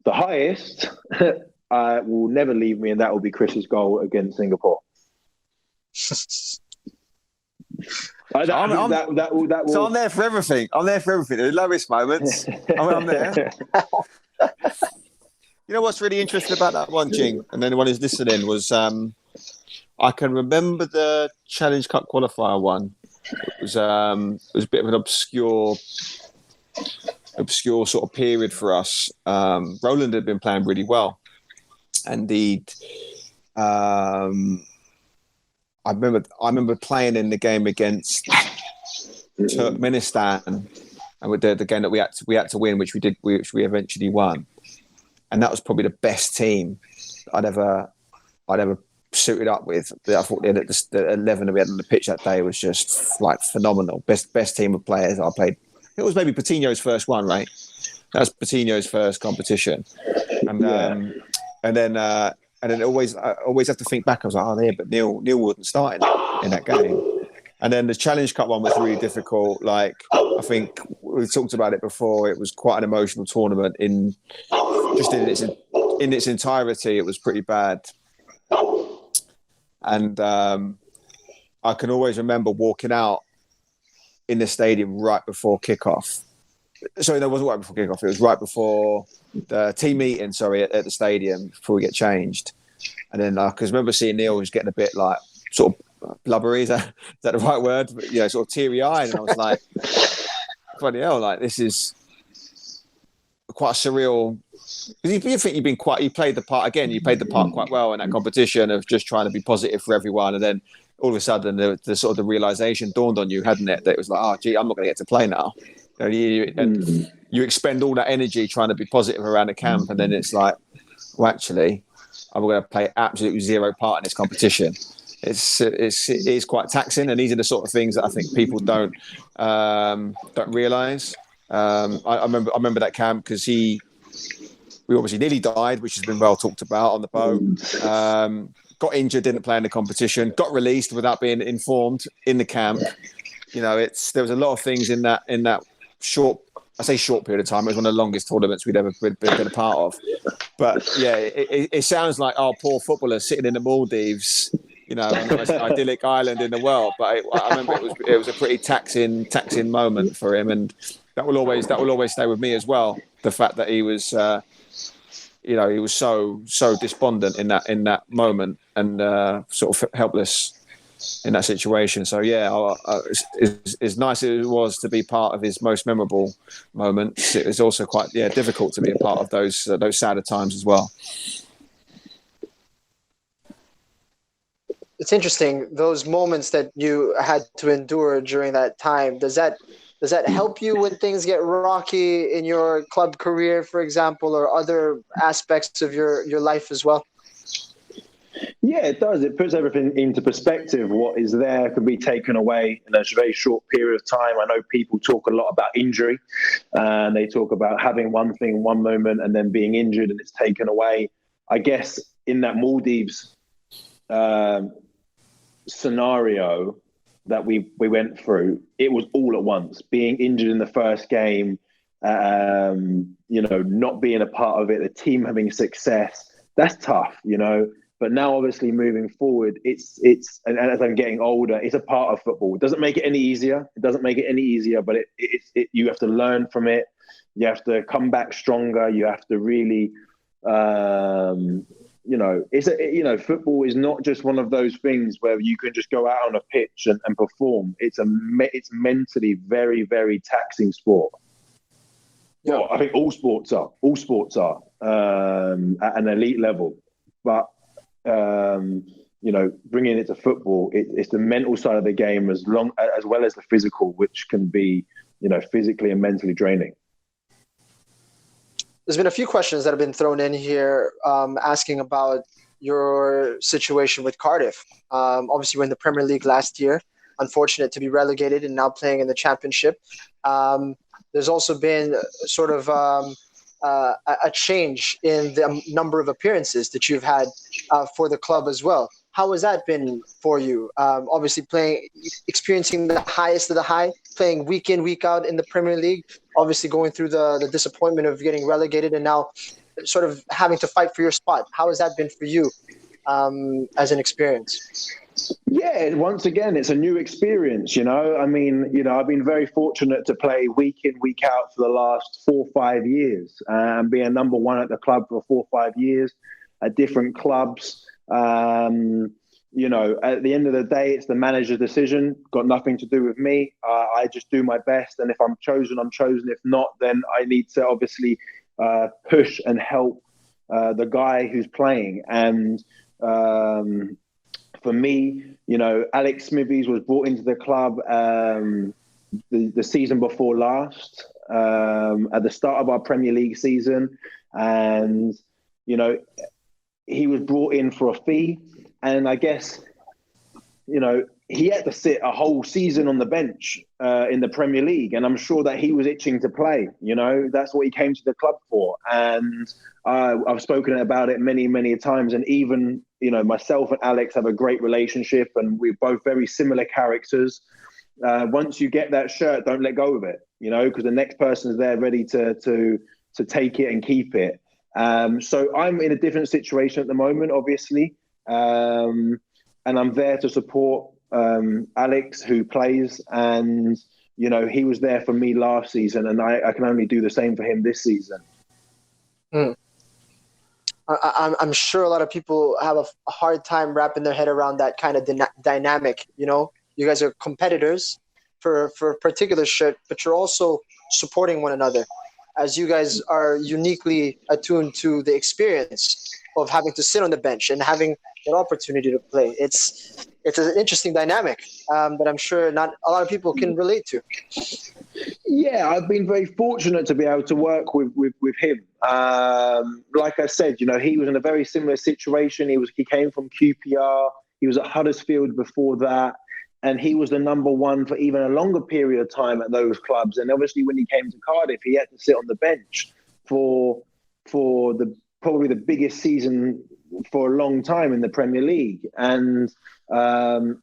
The highest will never leave me, and that will be Chris's goal against Singapore. So I'm there for everything. The lowest moments. I'm there. You know what's really interesting about that one, Jing, and anyone who's listening was I can remember the Challenge Cup qualifier one. It was a bit of an obscure sort of period for us. Roland had been playing really well. Indeed, I remember playing in the game against Turkmenistan, and with the game that we had to win, which we eventually won, and that was probably the best team I'd ever suited up with. I thought the 11 that we had on the pitch that day was just like phenomenal. Best team of players I played. It was maybe Patino's first one, right? That was Patino's first competition, and then I always have to think back. I was like, but Neil wasn't starting in that game. And then the Challenge Cup one was really difficult. Like, I think we talked about it before. It was quite an emotional tournament in its entirety. It was pretty bad. And I can always remember walking out in the stadium right before kickoff. Sorry, no, it wasn't right before kickoff. It was right before the team meeting, at the stadium before we get changed. And then, because I remember seeing Neil was getting a bit like sort of blubbery. Is that the right word? But, sort of teary-eyed. And I was like, bloody hell, like this is quite a surreal. Because you think you played the part quite well in that competition of just trying to be positive for everyone. And then all of a sudden the sort of the realization dawned on you, hadn't it? That it was like, oh, gee, I'm not going to get to play now. You expend all that energy trying to be positive around the camp, and then it's like, well, actually, I'm going to play absolutely zero part in this competition. It's quite taxing, and these are the sort of things that I think people don't realise. I remember that camp because we obviously nearly died, which has been well talked about on the boat. Got injured, didn't play in the competition, got released without being informed in the camp. There was a lot of things in that short period of time. It was one of the longest tournaments we'd ever been a part of. But yeah, it sounds like our poor footballer sitting in the Maldives, on the most idyllic island in the world. But I remember it was a pretty taxing moment for him, and that will always stay with me as well. The fact that he was, he was so despondent in that moment and sort of helpless. in that situation. So yeah, as nice as it was to be part of his most memorable moments, it was also quite difficult to be a part of those sadder times as well. It's interesting, those moments that you had to endure during that time. Does that help you when things get rocky in your club career, for example, or other aspects of your life as well? Yeah, it does. It puts everything into perspective. What is there can be taken away in a very short period of time. I know people talk a lot about injury, and they talk about having one thing, one moment, and then being injured and it's taken away. I guess in that Maldives scenario that we went through, it was all at once. Being injured in the first game, not being a part of it, the team having success, that's tough, But now, obviously, moving forward, it's and as I'm getting older, it's a part of football. It doesn't make it any easier. But you have to learn from it. You have to come back stronger. You have to really, football is not just one of those things where you can just go out on a pitch and perform. It's mentally very, very taxing sport. Yeah. Well, I think all sports are at an elite level, but bringing it to football, it's the mental side of the game as well as the physical, which can be, physically and mentally draining. There's been a few questions that have been thrown in here asking about your situation with Cardiff. Obviously, we're in the Premier League last year. Unfortunate to be relegated and now playing in the Championship. There's also been sort of a change in the number of appearances that you've had for the club as well. How has that been for you? Obviously, experiencing the highest of the high, playing week in, week out in the Premier League, obviously going through the disappointment of getting relegated and now sort of having to fight for your spot. How has that been for you as an experience? Yeah, once again, it's a new experience, I mean, I've been very fortunate to play week in, week out for the last 4 or 5 years and being number one at the club for 4 or 5 years at different clubs. At the end of the day, it's the manager's decision, got nothing to do with me. I just do my best. And if I'm chosen, I'm chosen. If not, then I need to obviously push and help the guy who's playing. And, for me, Alex Smithies was brought into the club the season before last, at the start of our Premier League season. And, he was brought in for a fee. And I guess, he had to sit a whole season on the bench in the Premier League. And I'm sure that he was itching to play. That's what he came to the club for. And I've spoken about it many, many times. And even, myself and Alex have a great relationship and we're both very similar characters. Once you get that shirt, don't let go of it, because the next person is there ready to take it and keep it. So I'm in a different situation at the moment, obviously. And I'm there to support Alex, who plays, and he was there for me last season, and I can only do the same for him this season. I'm sure a lot of people have a hard time wrapping their head around that kind of dynamic. You guys are competitors for a particular shirt, but you're also supporting one another, as you guys are uniquely attuned to the experience of having to sit on the bench and having that opportunity to play. It's an interesting dynamic that I'm sure not a lot of people can relate to. Yeah, I've been very fortunate to be able to work with him. Like I said, he was in a very similar situation. He came from QPR. He was at Huddersfield before that. And he was the number one for even a longer period of time at those clubs. And obviously when he came to Cardiff, he had to sit on the bench for probably the biggest season for a long time in the Premier League. And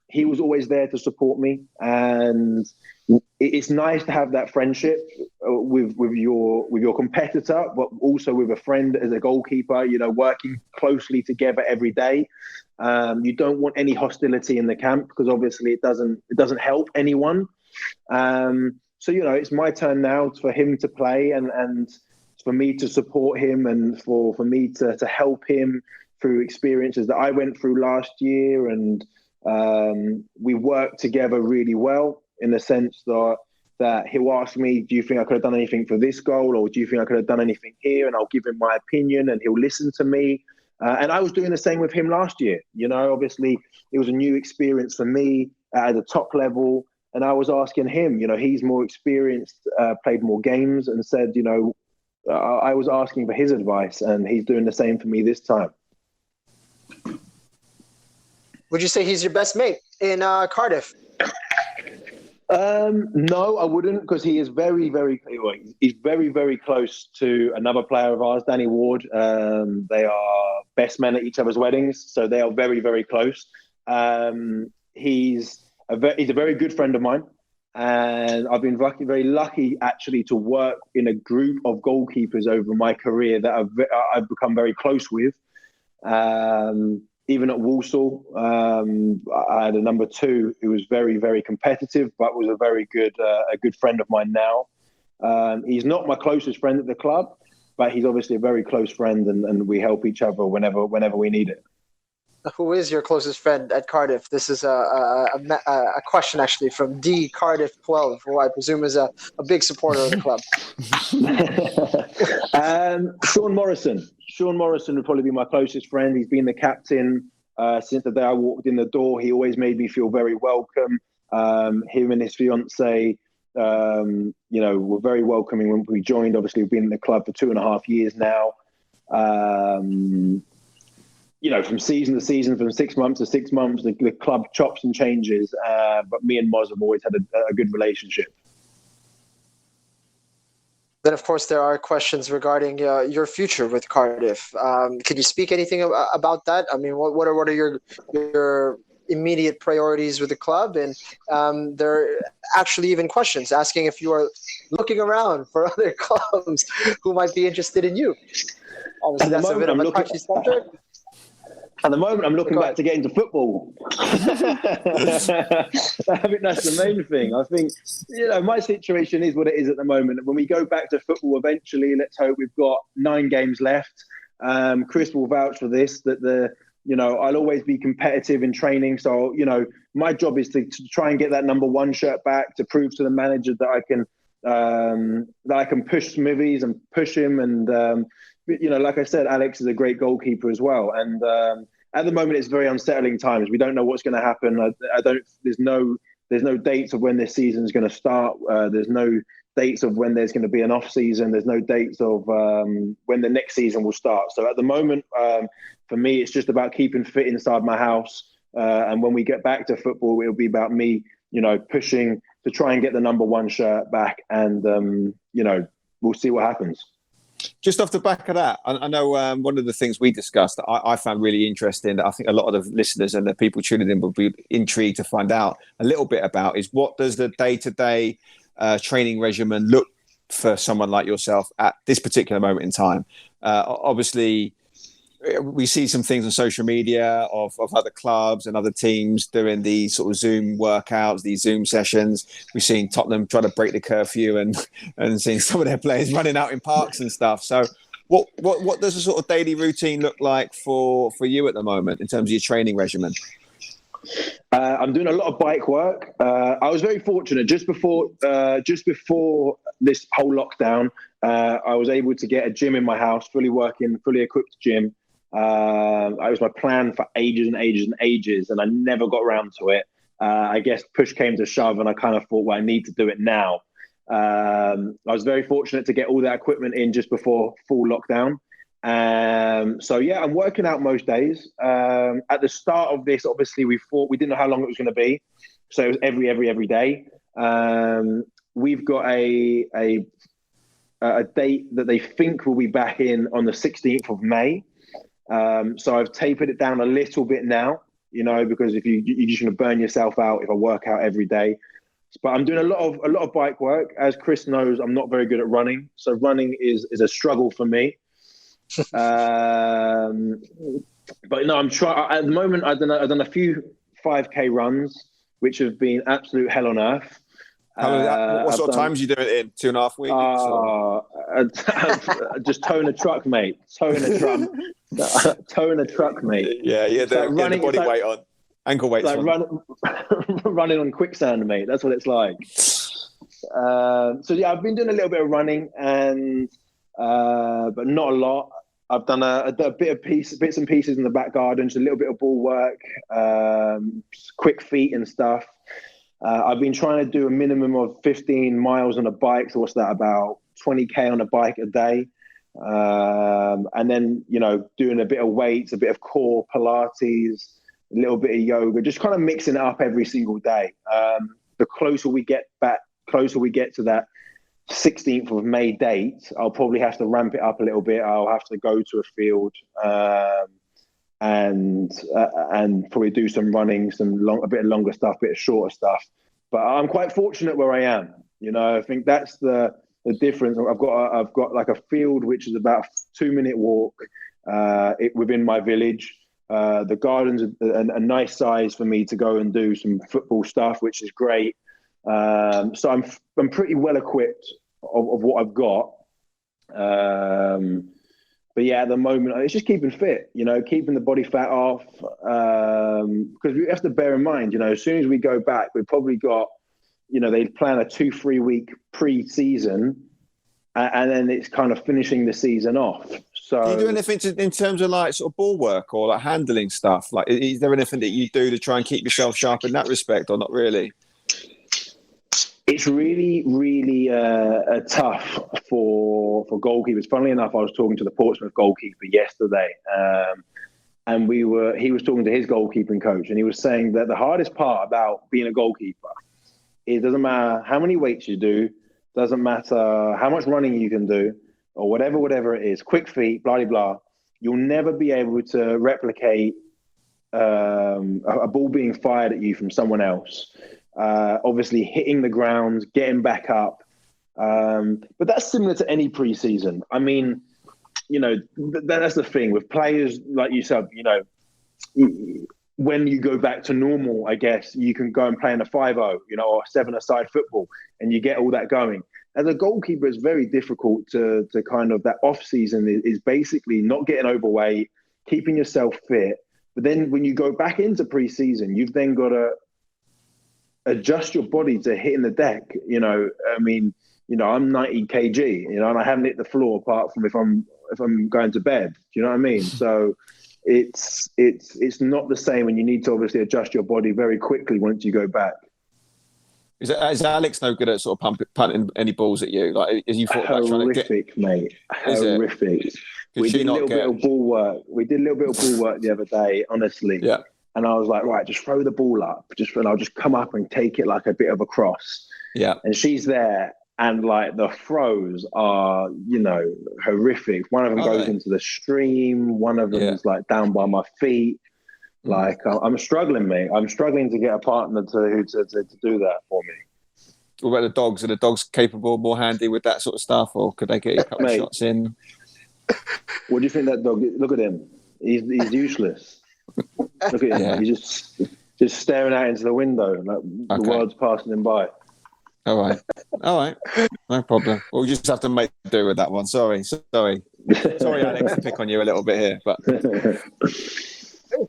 he was always there to support me. And it's nice to have that friendship with your competitor, but also with a friend as a goalkeeper, working closely together every day. You don't want any hostility in the camp because obviously it doesn't help anyone. So, it's my turn now for him to play and for me to support him and for me to help him through experiences that I went through last year and We work together really well in the sense that he'll ask me, do you think I could have done anything for this goal? Or do you think I could have done anything here? And I'll give him my opinion and he'll listen to me. And I was doing the same with him last year. Obviously it was a new experience for me at the top level. And I was asking him, he's more experienced, played more games, and said, I was asking for his advice and he's doing the same for me this time. Would you say he's your best mate in Cardiff? No, I wouldn't, because he is very, very close to another player of ours, Danny Ward. They are best men at each other's weddings, so they are very, very close. He's a very good friend of mine, and I've been very lucky actually to work in a group of goalkeepers over my career that I've become very close with. Even at Walsall, I had a number 2 who was very, very competitive, but was a very good, a good friend of mine now. He's not my closest friend at the club, but he's obviously a very close friend, and we help each other whenever we need it. Who is your closest friend at Cardiff? This is a question actually from D Cardiff 12, who I presume is a big supporter of the club. Sean Morrison. Sean Morrison would probably be my closest friend. He's been the captain since the day I walked in the door. He always made me feel very welcome. Him and his fiance, were very welcoming when we joined. Obviously, we've been in the club for 2.5 years now. From season to season, from 6 months to 6 months, the club chops and changes. But me and Moz have always had a good relationship. Then, of course, there are questions regarding your future with Cardiff. Can you speak anything about that? I mean, what are your immediate priorities with the club? And there are actually even questions asking if you are looking around for other clubs who might be interested in you. Obviously, that's a bit of a touchy subject. At the moment, I'm looking back to get into football. I think that's the main thing. I think, my situation is what it is at the moment. When we go back to football eventually, let's hope we've got 9 games left. Chris will vouch for this, that I'll always be competitive in training. So, my job is to try and get that number 1 shirt back, to prove to the manager that I can push Smithies and push him. And, like I said, Alex is a great goalkeeper as well. And at the moment, it's very unsettling times. We don't know what's going to happen. There's no dates of when this season is going to start. There's no dates of when there's going to be an off season. There's no dates of when the next season will start. So at the moment, for me, it's just about keeping fit inside my house. And when we get back to football, it'll be about me, pushing to try and get the number 1 shirt back. And, we'll see what happens. Just off the back of that, I know one of the things we discussed that I found really interesting, that I think a lot of the listeners and the people tuning in will be intrigued to find out a little bit about, is what does the day-to-day training regimen look for someone like yourself at this particular moment in time? Obviously, we see some things on social media of other clubs and other teams doing these sort of Zoom workouts, these Zoom sessions. We've seen Tottenham try to break the curfew and seeing some of their players running out in parks and stuff. So what does a sort of daily routine look like for you at the moment in terms of your training regimen? I'm doing a lot of bike work. I was very fortunate just before this whole lockdown. I was able to get a gym in my house, fully equipped gym. It was my plan for ages and ages and ages, and I never got around to it. I guess push came to shove, and I kind of thought, well, I need to do it now. I was very fortunate to get all that equipment in just before full lockdown. So yeah, I'm working out most days. At the start of this, obviously, we didn't know how long it was going to be, so it was every day. We've got a date that they think will be back in on the 16th of May. So I've tapered it down a little bit now, because if you're just going to burn yourself out if I work out every day. But I'm doing a lot of bike work. As Chris knows, I'm not very good at running, so running is a struggle for me. But no, I'm trying. At the moment, I've done a few 5K runs, which have been absolute hell on earth. What sort of times you do it in? 2.5 weeks? Just towing a truck, mate. Towing a truck, mate. Yeah, the body weight on. Ankle weights. Like running on quicksand, mate. That's what it's like. So yeah, I've been doing a little bit of running, and but not a lot. I've done a bit of bits and pieces in the back garden, just a little bit of ball work, quick feet and stuff. I've been trying to do a minimum of 15 miles on a bike. So what's that, about 20K on a bike a day? And then, doing a bit of weights, a bit of core Pilates, a little bit of yoga, just kind of mixing it up every single day. The closer we get to that 16th of May date, I'll probably have to ramp it up a little bit. I'll have to go to a field and probably do some running, a bit of longer stuff, a bit of shorter stuff. But I'm quite fortunate where I am. I think that's the difference. I've got like a field which is about a 2-minute walk within my village. The garden's a nice size for me to go and do some football stuff, which is great. So I'm pretty well equipped of what I've got. But yeah, at the moment, it's just keeping fit, keeping the body fat off. Because we have to bear in mind, as soon as we go back, we've probably got, they plan a 2-3 week pre-season, and then it's kind of finishing the season off. So, do you do anything in terms of like sort of ball work or like handling stuff? Like, is there anything that you do to try and keep yourself sharp in that respect, or not really? It's really, really tough for goalkeepers. Funnily enough, I was talking to the Portsmouth goalkeeper yesterday, and he was talking to his goalkeeping coach, and he was saying that the hardest part about being a goalkeeper, it doesn't matter how many weights you do, doesn't matter how much running you can do, or whatever it is, quick feet, blah, blah, blah. You'll never be able to replicate a ball being fired at you from someone else. Obviously hitting the ground, getting back up. But that's similar to any preseason. I mean, that's the thing with players like yourself, when you go back to normal, I guess you can go and play in a 5-0, or 7-a-side football, and you get all that going. As a goalkeeper, it's very difficult to kind of, that off season is basically not getting overweight, keeping yourself fit. But then when you go back into preseason, you've then got to adjust your body to hitting the deck. I mean, I'm 90 kg, and I haven't hit the floor apart from if I'm going to bed. Do you know what I mean? So it's not the same, and you need to obviously adjust your body very quickly once you go back. Is Alex no good at sort of punting any balls at you? Like, is you thought about trying to get... mate. Horrific. We did a little bit of ball work. The other day, honestly. Yeah. And I was like, right, just throw the ball up. And I'll just come up and take it like a bit of a cross. Yeah. And she's there, and like the throws are, horrific. One of them goes into the stream. One of them is like down by my feet. Like, I'm struggling, mate. I'm struggling to get a partner to do that for me. What about the dogs? Are the dogs capable, more handy with that sort of stuff, or could they get a couple of shots in? What do you think that dog? Look at him. He's useless. Look at him. Yeah. He's just staring out into the window, like the world's passing him by. All right, no problem. We'll just have to make do with that one. Sorry, Alex, to pick on you a little bit here, but.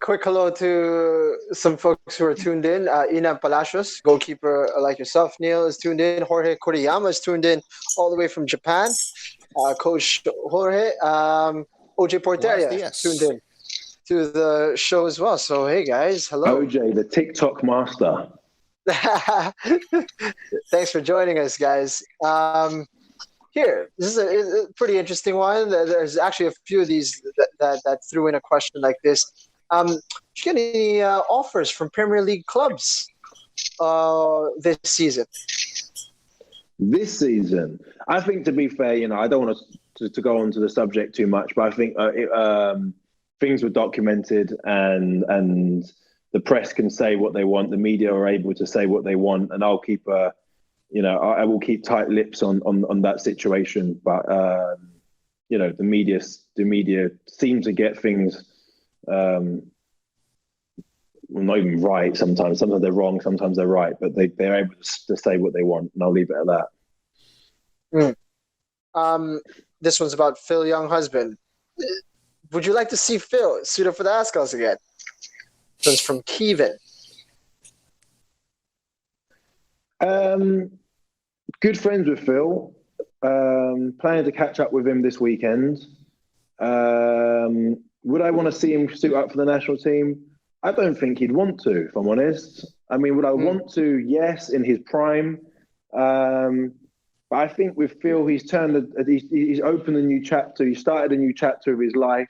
Quick hello to some folks who are tuned in. Ina Palacios, goalkeeper like yourself, Neil, is tuned in. Jorge Kuriyama is tuned in all the way from Japan. Coach Jorge, OJ Porteria is tuned in to the show as well. So, hey, guys, hello. OJ, the TikTok master. Thanks for joining us, guys. Here, this is a pretty interesting one. There's actually a few of these that threw in a question like this. Did you get any offers from Premier League clubs this season? This season, I think, to be fair, I don't want to go on to the subject too much, but I think things were documented, and the press can say what they want. The media are able to say what they want, and I'll keep I will keep tight lips on that situation. But the media seem to get things. Not even right sometimes. Sometimes they're wrong, sometimes they're right, but they're able to say what they want, and I'll leave it at that. This one's about Phil Younghusband. Would you like to see Phil suit up for the Azkals again? This one's from Kevin. Good friends with Phil. Planning to catch up with him this weekend. Would I want to see him suit up for the national team? I don't think he'd want to, if I'm honest. I mean, would I want to? Yes, in his prime. But I think with Phil, he's opened a new chapter. He started a new chapter of his life,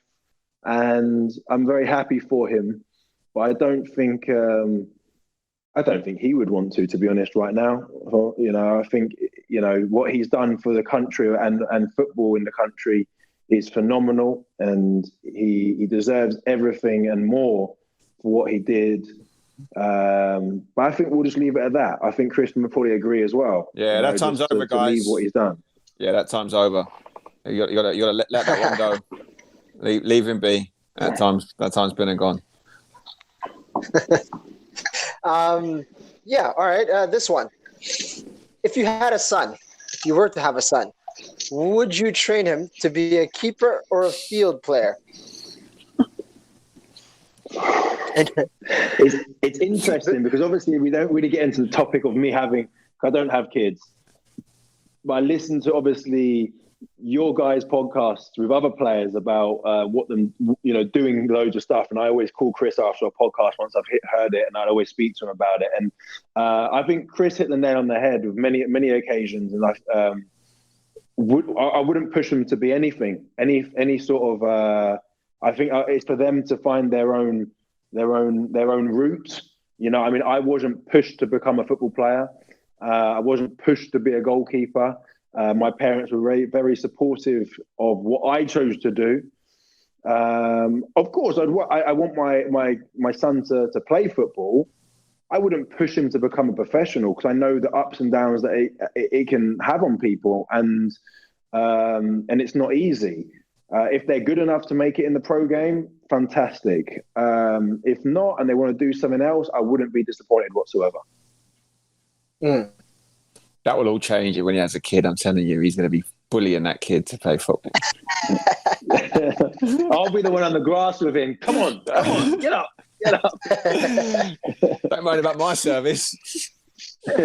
and I'm very happy for him. But I don't think he would want to be honest, right now. I think what he's done for the country and football in the country is phenomenal, and he deserves everything and more for what he did. But I think we'll just leave it at that. I think Christian would probably agree as well. Yeah, that time's over, guys. To leave what he's done. Yeah, that time's over. You got to let that one go. leave him be. That time's been and gone. Yeah. All right. This one. If you had a son, if you were to have a son, would you train him to be a keeper or a field player? It's interesting because obviously we don't really get into the topic of me having. I don't have kids, but I listen to obviously your guys' podcasts with other players about doing loads of stuff, and I always call Chris after a podcast once I've heard it, and I'd always speak to him about it. And I think Chris hit the nail on the head with many occasions, and I wouldn't push them to be anything, any sort of. I think it's for them to find their own route. I mean, I wasn't pushed to become a football player. I wasn't pushed to be a goalkeeper. My parents were very, very supportive of what I chose to do. Of course, I want my son to play football. I wouldn't push him to become a professional because I know the ups and downs that it can have on people, and it's not easy. If they're good enough to make it in the pro game, fantastic. If not, and they want to do something else, I wouldn't be disappointed whatsoever. That will all change when he has a kid. I'm telling you, he's going to be bullying that kid to play football. I'll be the one on the grass with him. Come on, get up. Don't mind about my service. No,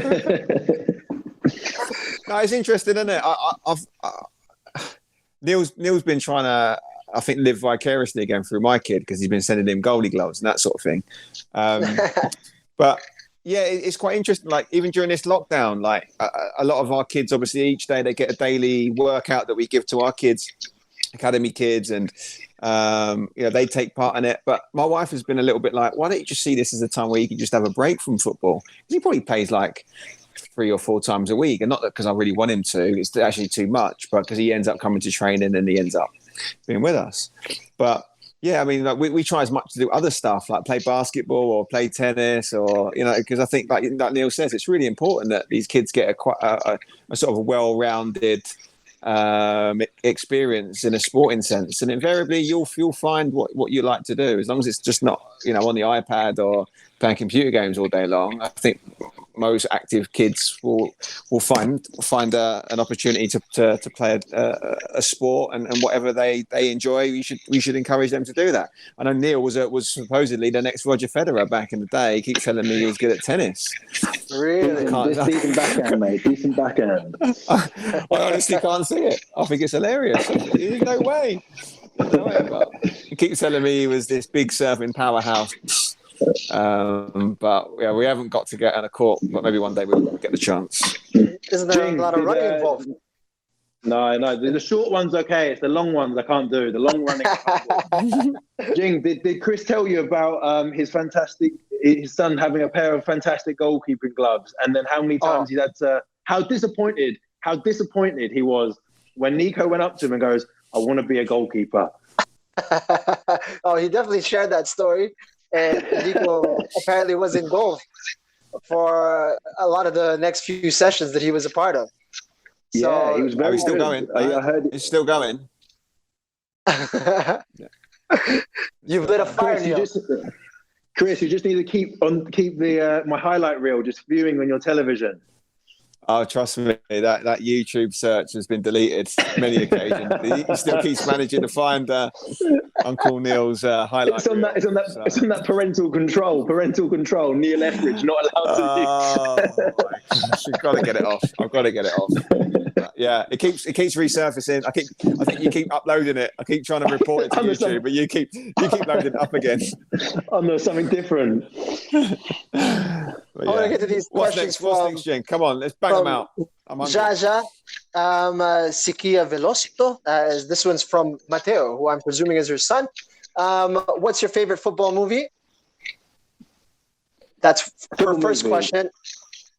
it's interesting, isn't it? Neil's been trying to, I think, live vicariously again through my kid because he's been sending him goalie gloves and that sort of thing. But yeah, it's quite interesting. Like even during this lockdown, like a lot of our kids, obviously each day they get a daily workout that we give to our kids, academy kids, and they take part in it. But my wife has been a little bit like, why don't you just see this as a time where you can just have a break from football? He probably plays like 3 or 4 times a week, and not because I really want him to, it's actually too much, but because he ends up coming to training and he ends up being with us. But yeah, I mean, like we try as much to do other stuff like play basketball or play tennis, or because I think like Neil says, it's really important that these kids get a sort of well-rounded experience in a sporting sense, and invariably you'll find what you like to do, as long as it's just not on the iPad or playing computer games all day long. I think most active kids will find an opportunity to play a sport and whatever they enjoy. We should encourage them to do that. I know Neil was supposedly the next Roger Federer back in the day. He keeps telling me he was good at tennis. Really? Decent backhand, mate. Decent backhand. I honestly can't see it. I think it's hilarious. There's no way. But he keeps telling me he was this big surfing powerhouse. But yeah, we haven't got to get on a court, but maybe one day we'll get the chance. Isn't there a lot of running involved? No. The short one's okay. It's the long ones I can't do. The long running. Jing, did Chris tell you about his son having a pair of fantastic goalkeeping gloves, and then how many times he's had to? How disappointed he was when Nico went up to him and goes, "I want to be a goalkeeper." Oh, he definitely shared that story. And Nico apparently was in goal for a lot of the next few sessions that he was a part of. So, he was very still going. I heard it's still going. You've lit a fire, Neil. Chris, you just need to keep my highlight reel just viewing on your television. Oh, trust me, that YouTube search has been deleted many occasions. He still keeps managing to find Uncle Neil's highlight It's on reel. that. It's on that. So. It's on that parental control. Parental control. Neil Etheridge not allowed to. Oh my gosh! I've got to get it off. I've got to get it off. But yeah, it keeps resurfacing. I think you keep uploading it. I keep trying to report it to YouTube, but you keep loading it up again. Oh no, something different. I want to get to these questions. What's next, Jing? Come on, let's bang them out. Jaja, Sikia Velocito. This one's from Mateo, who I'm presuming is her son. What's your favorite football movie? That's her first question.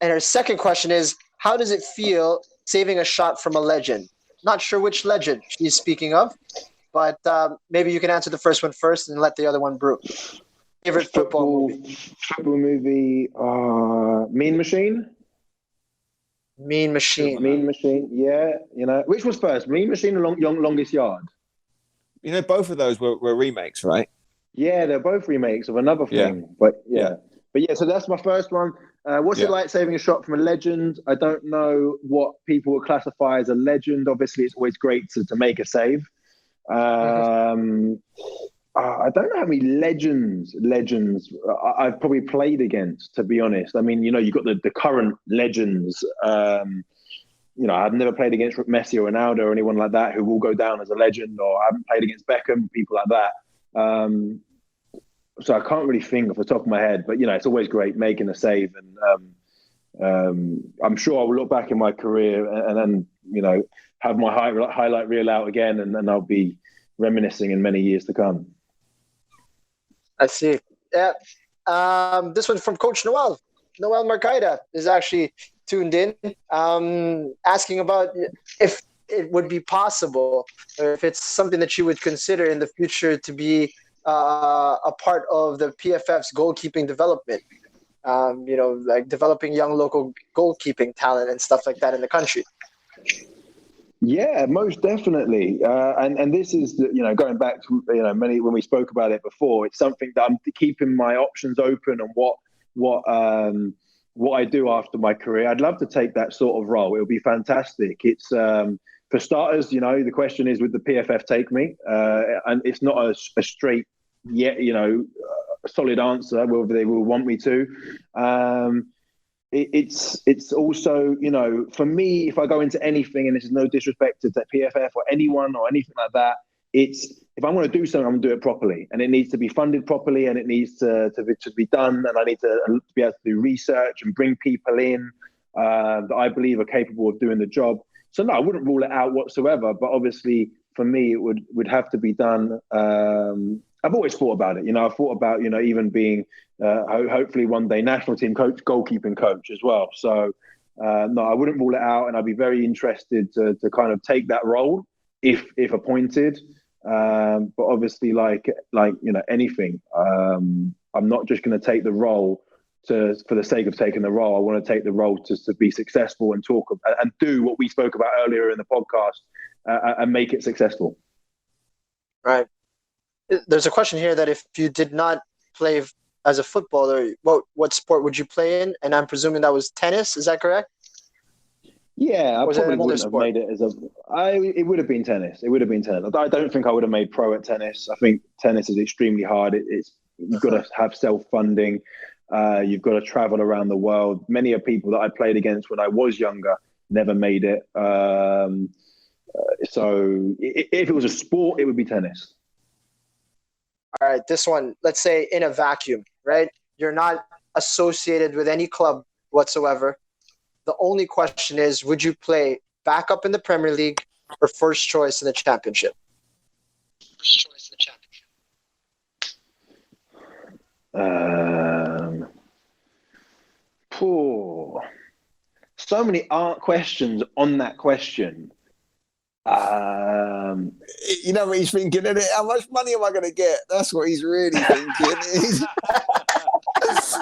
And her second question is, how does it feel saving a shot from a legend? Not sure which legend she's speaking of, but maybe you can answer the first one first and let the other one brew. Favorite football movie? Football movie. Mean Machine. Mean Machine. Mean Machine. Yeah. You know, which was first? Mean Machine or Longest Yard? You know, both of those were remakes, right? Yeah, they're both remakes of another thing. Yeah. But yeah, so that's my first one. What's it like saving a shot from a legend? I don't know what people would classify as a legend. Obviously, it's always great to make a save. I don't know how many legends I've probably played against, to be honest. I mean, you know, you've got the current legends. You know, I've never played against Messi or Ronaldo or anyone like that who will go down as a legend, or I haven't played against Beckham, people like that. So I can't really think off the top of my head, but, you know, it's always great making a save. And I'm sure I will look back in my career and then, you know, have my highlight reel out again, and then I'll be reminiscing in many years to come. I see. Yeah. This one from Coach Noel. Noel Marcaida is actually tuned in, asking about if it would be possible, or if it's something that you would consider in the future to be a part of the PFF's goalkeeping development. You know, like developing young local goalkeeping talent and stuff like that in the country. Yeah, most definitely. And this is, you know, going back to, you know, when we spoke about it before, it's something that I'm keeping my options open on what I do after my career. I'd love to take that sort of role. It would be fantastic. It's for starters, you know, the question is, would the PFF take me? And it's not a straight, you know, solid answer. Whether they will want me to. It's also, you know, for me, if I go into anything, and this is no disrespect to PFF or anyone or anything like that, it's, if I'm going to do something, I'm going to do it properly, and it needs to be funded properly, and it needs to be done, and I need to be able to do research and bring people in that I believe are capable of doing the job. So no, I wouldn't rule it out whatsoever, but obviously for me, it would have to be done. I've always thought about it. You know, I've thought about, you know, even being hopefully one day national team coach, goalkeeping coach as well. So no, I wouldn't rule it out, and I'd be very interested to kind of take that role if appointed. But obviously, like you know, anything, I'm not just going to take the role for the sake of taking the role. I want to take the role to be successful and talk and do what we spoke about earlier in the podcast and make it successful. Right. There's a question here that if you did not play as a footballer, what sport would you play in? And I'm presuming that was tennis. Is that correct? Yeah, I probably wouldn't have made it it would have been tennis. It would have been tennis. I don't think I would have made pro at tennis. I think tennis is extremely hard. You've got to have self-funding. You've got to travel around the world. Many of people that I played against when I was younger never made it. So if it was a sport, it would be tennis. All right, this one, let's say in a vacuum, right? You're not associated with any club whatsoever. The only question is, would you play backup in the Premier League or first choice in the Championship? First choice in the Championship. So many questions on that question. You know what he's thinking, isn't it? How much money am I going to get? That's what he's really thinking.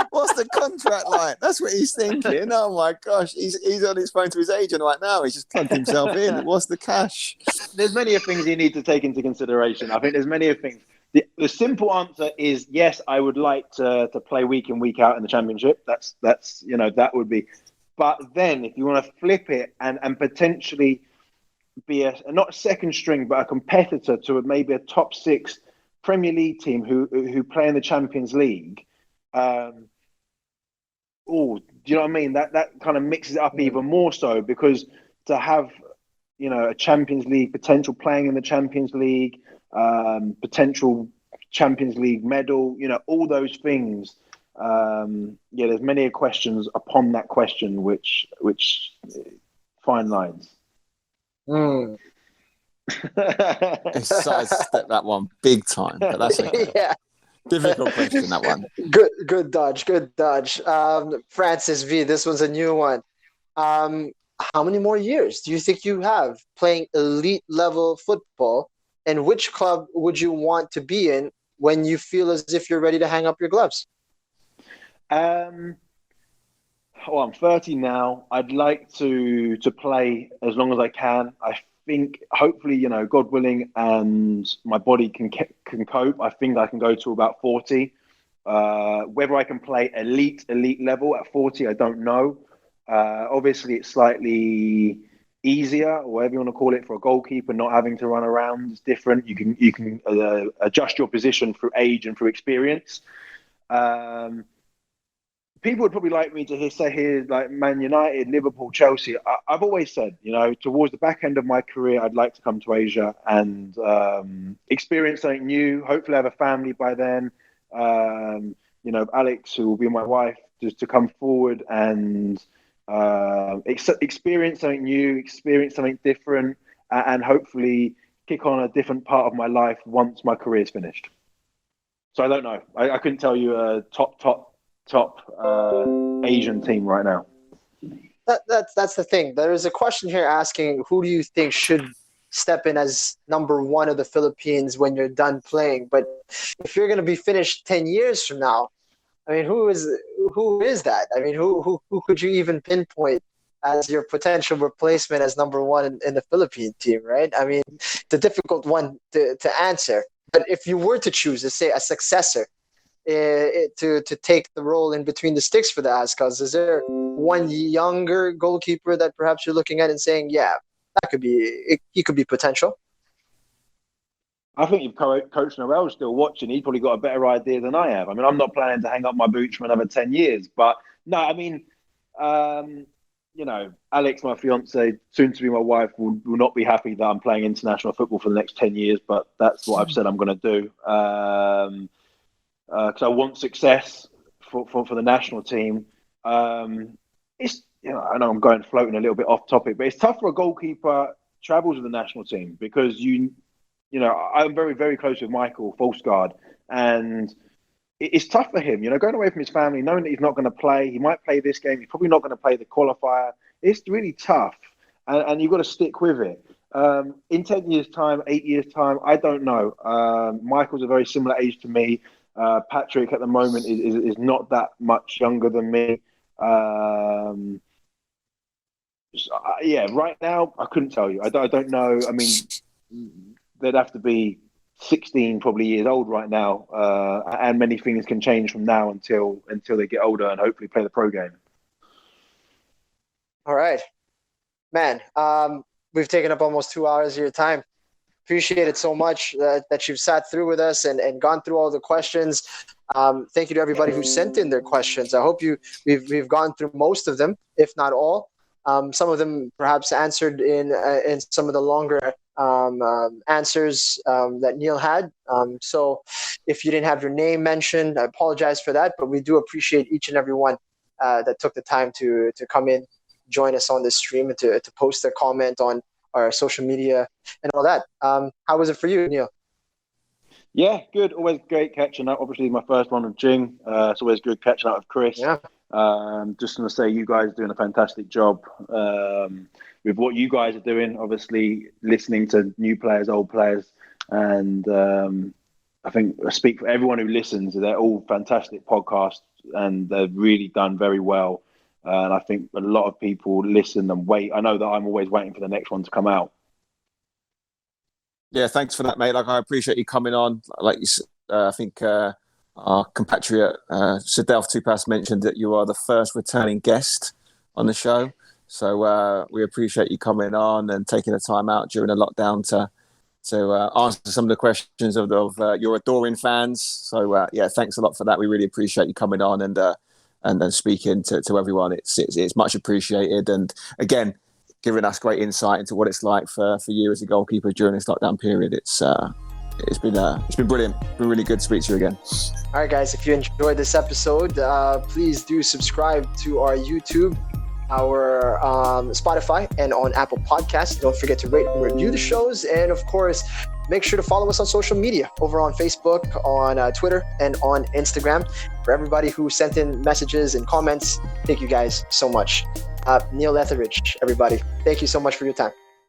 What's the contract like? That's what he's thinking. Oh my gosh, he's on his phone to his agent right now. He's just plugged himself in. What's the cash? There's many of things you need to take into consideration. I think there's many of things. The simple answer is yes, I would like to play week in, week out in the Championship. That's you know, that would be. But then, if you want to flip it and potentially be not a second string, but a competitor to maybe a top 6 Premier League team who play in the Champions League. Do you know what I mean? That kind of mixes it up even more so, because to have, a Champions League potential, playing in the Champions League, potential Champions League medal, all those things. There's many questions upon that question, which fine lines. It's sidestep that one big time, but that's okay. Yeah. Difficult question, that one. Good dodge. Francis V, this one's a new one. How many more years do you think you have playing elite level football, and which club would you want to be in when you feel as if you're ready to hang up your gloves? I'm 30 now. I'd like to play as long as I can. I think, hopefully, God willing, and my body can cope. I think I can go to about 40. Whether I can play elite level at 40, I don't know. Obviously, it's slightly easier, or whatever you want to call it, for a goalkeeper not having to run around. It's different. You can adjust your position through age and through experience. People would probably like me to say here, like Man United, Liverpool, Chelsea. I've always said, towards the back end of my career, I'd like to come to Asia and experience something new. Hopefully, have a family by then. Alex, who will be my wife, just to come forward and experience something new, experience something different, and hopefully kick on a different part of my life once my career is finished. So I don't know. I couldn't tell you a top Asian team right now. That's the thing. There is a question here asking, who do you think should step in as number 1 of the Philippines when you're done playing? But if you're going to be finished 10 years from now, I mean, who is that? I mean, who could you even pinpoint as your potential replacement as number 1 in the Philippine team, right? I mean, it's a difficult one to answer. But if you were to choose, let's say, a successor to take the role in between the sticks for the Azkals, is there one younger goalkeeper that perhaps you're looking at and saying, yeah, he could be potential? I think if Coach Noel's still watching, he's probably got a better idea than I have. I mean, I'm not planning to hang up my boots for another 10 years. But no, I mean, Alex, my fiance, soon to be my wife, will not be happy that I'm playing international football for the next 10 years. But that's what I've said I'm going to do. Because I want success for the national team. It's I know I'm floating a little bit off topic, but it's tough for a goalkeeper travels with the national team, because I'm very, very close with Michael Falsgaard, and it's tough for him, going away from his family, knowing that he's not going to play. He might play this game. He's probably not going to play the qualifier. It's really tough, and you've got to stick with it. In 10 years' time, 8 years' time, I don't know. Michael's a very similar age to me. Patrick at the moment is not that much younger than me. Right now I couldn't tell you. I don't know. I mean, they'd have to be 16 probably years old right now, and many things can change from now until they get older and hopefully play the pro game. All right, man. We've taken up almost 2 hours of your time. Appreciate it so much that you've sat through with us and gone through all the questions. Thank you to everybody who sent in their questions. I hope we've gone through most of them, if not all. Some of them perhaps answered in some of the longer answers that Neil had. So if you didn't have your name mentioned, I apologize for that, but we do appreciate each and every one that took the time to come in, join us on this stream, and to post their comment on our social media and all that. How was it for you, Neil? Yeah, good. Always great catching up. Obviously, my first one with Jing. It's always good catching up with Chris. Yeah. Just going to say, you guys are doing a fantastic job with what you guys are doing. Obviously, listening to new players, old players, and I think I speak for everyone who listens. They're all fantastic podcasts, and they've really done very well. And I think a lot of people listen and wait. I know that I'm always waiting for the next one to come out. Yeah, thanks for that, mate. I appreciate you coming on. I think our compatriot Sadelf Tupas mentioned that you are the first returning guest on the show. So we appreciate you coming on and taking the time out during the lockdown to answer some of the questions of your adoring fans. So thanks a lot for that. We really appreciate you coming on and then speaking to everyone. It's much appreciated, and again, giving us great insight into what it's like for you as a goalkeeper during this lockdown period. It's been brilliant. It's been really good to speak to you again. All right, guys, if you enjoyed this episode, please do subscribe to our YouTube, our Spotify, and on Apple Podcasts. Don't forget to rate and review the shows, and of course, make sure to follow us on social media over on Facebook, on Twitter, and on Instagram. For everybody who sent in messages and comments, thank you guys so much. Neil Etheridge, everybody, thank you so much for your time.